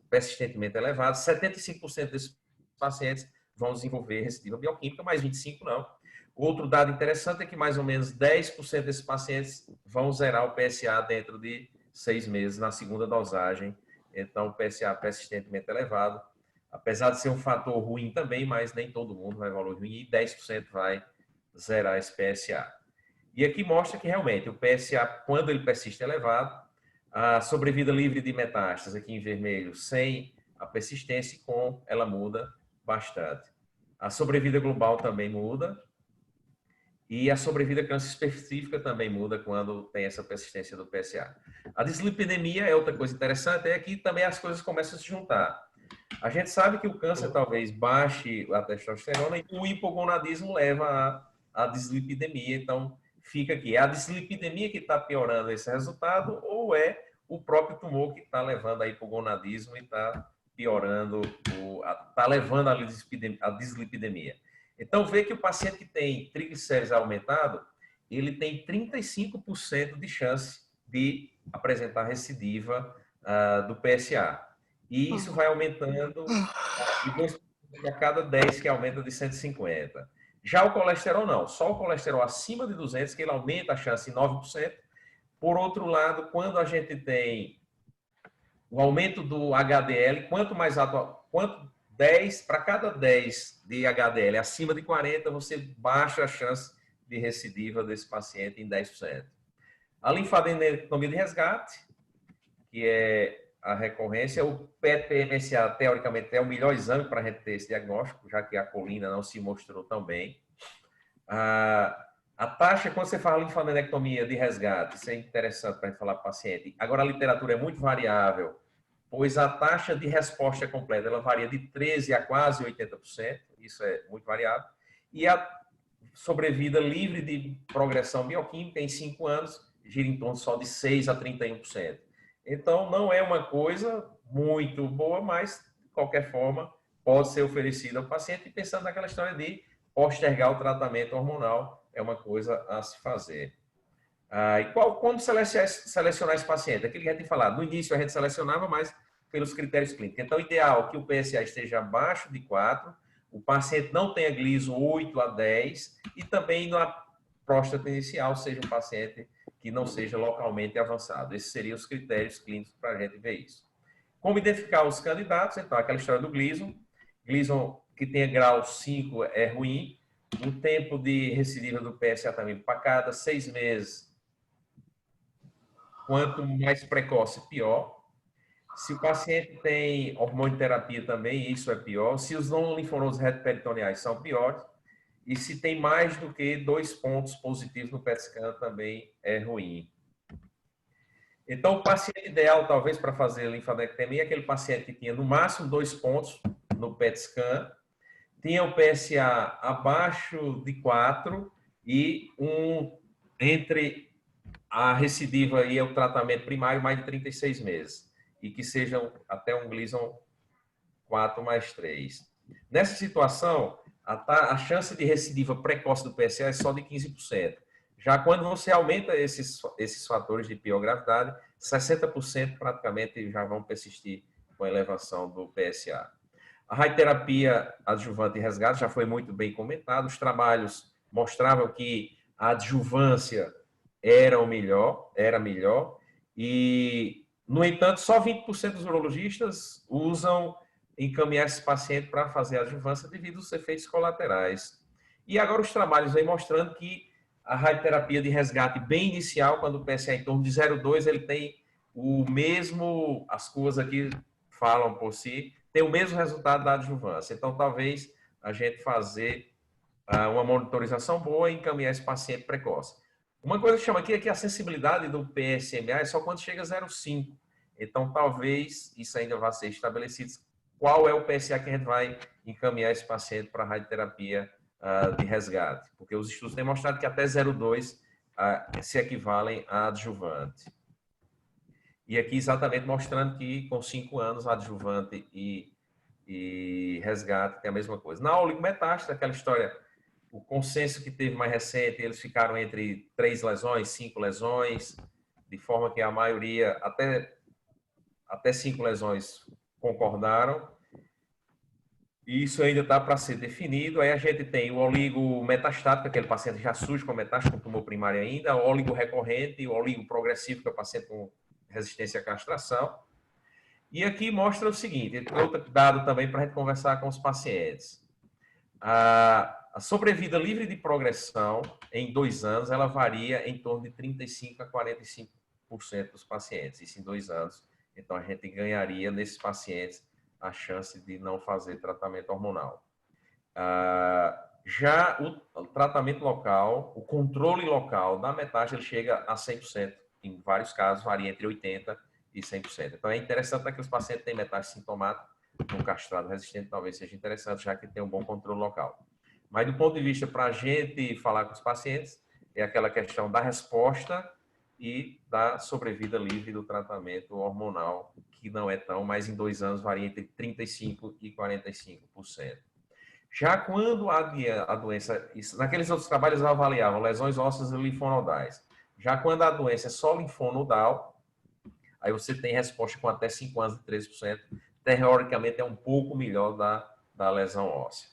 persistentemente elevado, 75% desses pacientes vão desenvolver recidiva bioquímica, mas 25% não. Outro dado interessante é que mais ou menos 10% desses pacientes vão zerar o PSA dentro de 6 meses, na segunda dosagem. Então, o PSA persistentemente elevado, apesar de ser um fator ruim também, mas nem todo mundo vai evoluir ruim, e 10% vai zerar esse PSA. E aqui mostra que realmente o PSA, quando ele persiste elevado, a sobrevida livre de metástases, aqui em vermelho, sem a persistência, com ela muda bastante. A sobrevida global também muda, e a sobrevida câncer específica também muda quando tem essa persistência do PSA. A dislipidemia é outra coisa interessante, é que também as coisas começam a se juntar. A gente sabe que o câncer talvez baixe a testosterona e o hipogonadismo leva à dislipidemia. Então, fica aqui, é a dislipidemia que está piorando esse resultado ou é o próprio tumor que está levando a hipogonadismo e está piorando, está levando a dislipidemia. Então, vê que o paciente que tem triglicéridos aumentado, ele tem 35% de chance de apresentar recidiva do PSA. E isso vai aumentando a cada 10 que aumenta de 150. Já o colesterol não, só o colesterol acima de 200 que ele aumenta a chance em 9%. Por outro lado, quando a gente tem o aumento do HDL, quanto mais alto, para cada 10 de HDL acima de 40, você baixa a chance de recidiva desse paciente em 10%. A linfadenectomia de resgate, que é a recorrência, o PET-PMSA, teoricamente, é o melhor exame para a gente ter esse diagnóstico, já que a colina não se mostrou tão bem. A taxa, quando você fala linfadenectomia de resgate, isso é interessante para a gente falar para o paciente. Agora, a literatura é muito variável, pois a taxa de resposta completa ela varia de 13% a quase 80%, isso é muito variável, e a sobrevida livre de progressão bioquímica em 5 anos gira em torno só de 6% a 31%. Então, não é uma coisa muito boa, mas, de qualquer forma, pode ser oferecida ao paciente, e pensando naquela história de postergar o tratamento hormonal, é uma coisa a se fazer. Como selecionar esse paciente? Aquilo que a gente tem falado. No início a gente selecionava mais pelos critérios clínicos. Então, o ideal é que o PSA esteja abaixo de 4, o paciente não tenha gliso 8 a 10 e também na próstata inicial seja um paciente que não seja localmente avançado. Esses seriam os critérios clínicos para a gente ver isso. Como identificar os candidatos? Então, aquela história do Gleason. Gleason que tenha grau 5 é ruim. O tempo de recidiva do PSA também para cada 6 meses. Quanto mais precoce, pior. Se o paciente tem hormonioterapia também, isso é pior. Se os não-linfonodos retroperitoneais são piores. E se tem mais do que 2 pontos positivos no PET scan, também é ruim. Então, o paciente ideal, talvez, para fazer linfadenectomia é aquele paciente que tinha, no máximo, 2 pontos no PET scan, tinha o PSA abaixo de 4 e entre a recidiva e o tratamento primário, mais de 36 meses. E que sejam até um Gleason 4+3. Nessa situação, a chance de recidiva precoce do PSA é só de 15%. Já quando você aumenta esses fatores de pior gravidade, 60% praticamente já vão persistir com a elevação do PSA. A radioterapia adjuvante e resgate já foi muito bem comentado. Os trabalhos mostravam que a adjuvância era melhor. E, no entanto, só 20% dos urologistas usam encaminhar esse paciente para fazer a adjuvância devido aos efeitos colaterais. E agora os trabalhos vêm mostrando que a radioterapia de resgate bem inicial, quando o PSA é em torno de 0,2, ele tem o mesmo, as curvas aqui falam por si, tem o mesmo resultado da adjuvância. Então, talvez a gente fazer uma monitorização boa e encaminhar esse paciente precoce. Uma coisa que chama aqui é que a sensibilidade do PSMA é só quando chega a 0,5. Então, talvez isso ainda vá ser estabelecido. Qual é o PSA que a gente vai encaminhar esse paciente para a radioterapia de resgate? Porque os estudos têm mostrado que até 0,2 se equivalem a adjuvante. E aqui exatamente mostrando que com 5 anos adjuvante e resgate tem a mesma coisa. Na oligometástase, aquela história, o consenso que teve mais recente, eles ficaram entre 3 lesões, 5 lesões, de forma que a maioria, até 5 lesões, concordaram. Isso ainda está para ser definido. Aí a gente tem o oligo metastático, aquele paciente já surge com metástase, com tumor primário ainda, o oligo recorrente, o oligo progressivo, que é o paciente com resistência à castração. E aqui mostra o seguinte, outro dado também para a gente conversar com os pacientes. A sobrevida livre de progressão em 2 anos, ela varia em torno de 35% a 45% dos pacientes. Isso em 2 anos. Então, a gente ganharia nesses pacientes a chance de não fazer tratamento hormonal. Já o tratamento local, o controle local da metástase, ele chega a 100%. Em vários casos, varia entre 80% e 100%. Então, é interessante que os pacientes têm metástase sintomática no castrado resistente, talvez seja interessante, já que tem um bom controle local. Mas, do ponto de vista para a gente falar com os pacientes, é aquela questão da resposta e da sobrevida livre do tratamento hormonal, que não é tão, mas em 2 anos varia entre 35% e 45%. Já quando a doença, naqueles outros trabalhos avaliavam lesões ósseas e linfonodais. Já quando a doença é só linfonodal, aí você tem resposta com até 5 anos de 13%. Teoricamente é um pouco melhor da lesão óssea.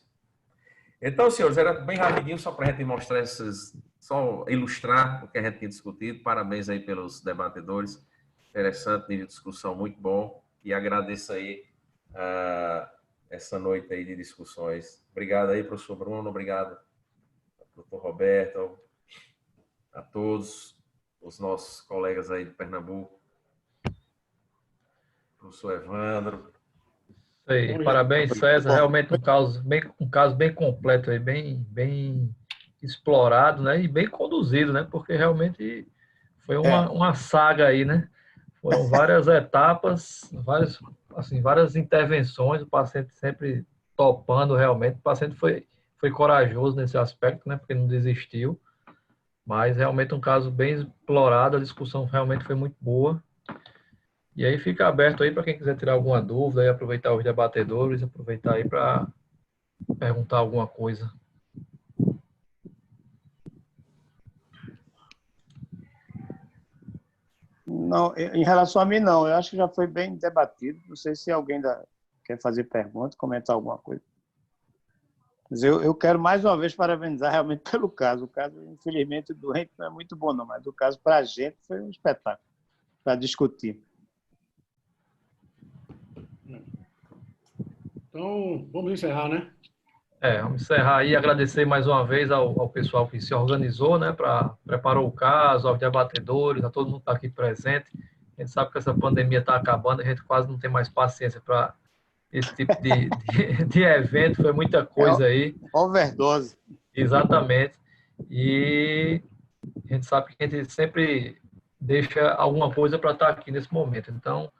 Então, senhores, era bem rapidinho, só para a gente mostrar só ilustrar o que a gente tinha discutido. Parabéns aí pelos debatedores. Interessante, nível de discussão muito bom. E agradeço aí essa noite aí de discussões. Obrigado aí, professor Bruno. Obrigado, doutor Roberto, a todos os nossos colegas aí de Pernambuco. Professor Evandro. Aí, parabéns, César. Realmente um caso bem completo, aí, bem explorado, né? E bem conduzido, né? Porque realmente foi uma saga aí, né? Foram várias etapas, várias intervenções, o paciente sempre topando realmente. O paciente foi corajoso nesse aspecto, né? Porque não desistiu. Mas realmente um caso bem explorado, a discussão realmente foi muito boa. E aí fica aberto aí para quem quiser tirar alguma dúvida, aí aproveitar os debatedores, aproveitar aí para perguntar alguma coisa. Não, em relação a mim, não. Eu acho que já foi bem debatido. Não sei se alguém quer fazer pergunta, comentar alguma coisa. Mas eu quero mais uma vez parabenizar realmente pelo caso. O caso, infelizmente, do doente não é muito bom, não, mas o caso para a gente foi um espetáculo para discutir. Então, vamos encerrar, né? Vamos encerrar aí, agradecer mais uma vez ao pessoal que se organizou, né, preparou o caso, aos debatedores, a todo mundo que está aqui presente. A gente sabe que essa pandemia está acabando, a gente quase não tem mais paciência para esse tipo de evento, foi muita coisa aí. Overdose. Exatamente. E a gente sabe que a gente sempre deixa alguma coisa para estar aqui nesse momento. Então,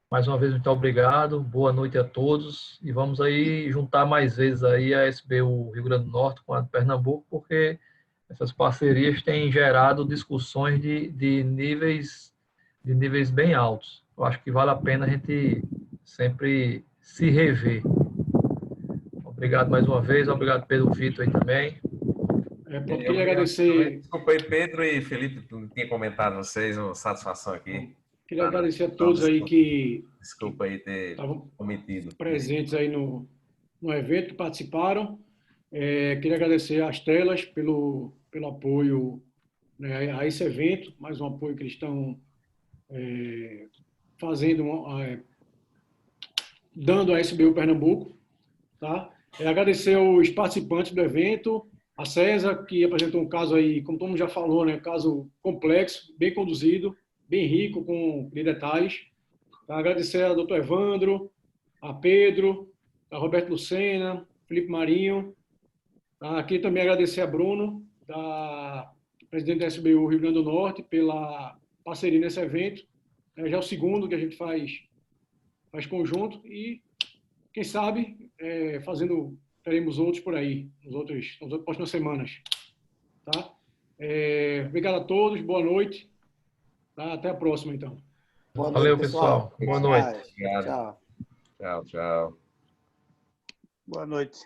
mais uma vez, muito obrigado, boa noite a todos e vamos aí juntar mais vezes aí a SBU Rio Grande do Norte com a de Pernambuco, porque essas parcerias têm gerado discussões de níveis bem altos. Eu acho que vale a pena a gente sempre se rever. Obrigado mais uma vez, obrigado Pedro Vitor aí também. Queria agradecer... Desculpa aí, Pedro e Felipe, não tinha comentado vocês, uma satisfação aqui. Queria agradecer a todos aí que desculpa aí ter estavam omitido. Presentes aí no evento, que participaram. Queria agradecer às telas pelo apoio, né, a esse evento, mais um apoio que eles estão fazendo, dando à SBU Pernambuco. Tá? Agradecer aos participantes do evento, a César, que apresentou um caso aí, como todo mundo já falou, né, um caso complexo, bem conduzido, bem rico de detalhes. Tá? Agradecer ao doutor Evandro, a Pedro, a Roberto Lucena, Felipe Marinho. Tá? Aqui também agradecer a Bruno, presidente da SBU Rio Grande do Norte, pela parceria nesse evento. Já é o segundo que a gente faz conjunto e, quem sabe, teremos outros por aí, nas próximas semanas. Tá? Obrigado a todos, boa noite. Tá? Até a próxima, então. Boa noite, Valeu, pessoal. Boa noite. Tchau. Tchau, tchau. Boa noite.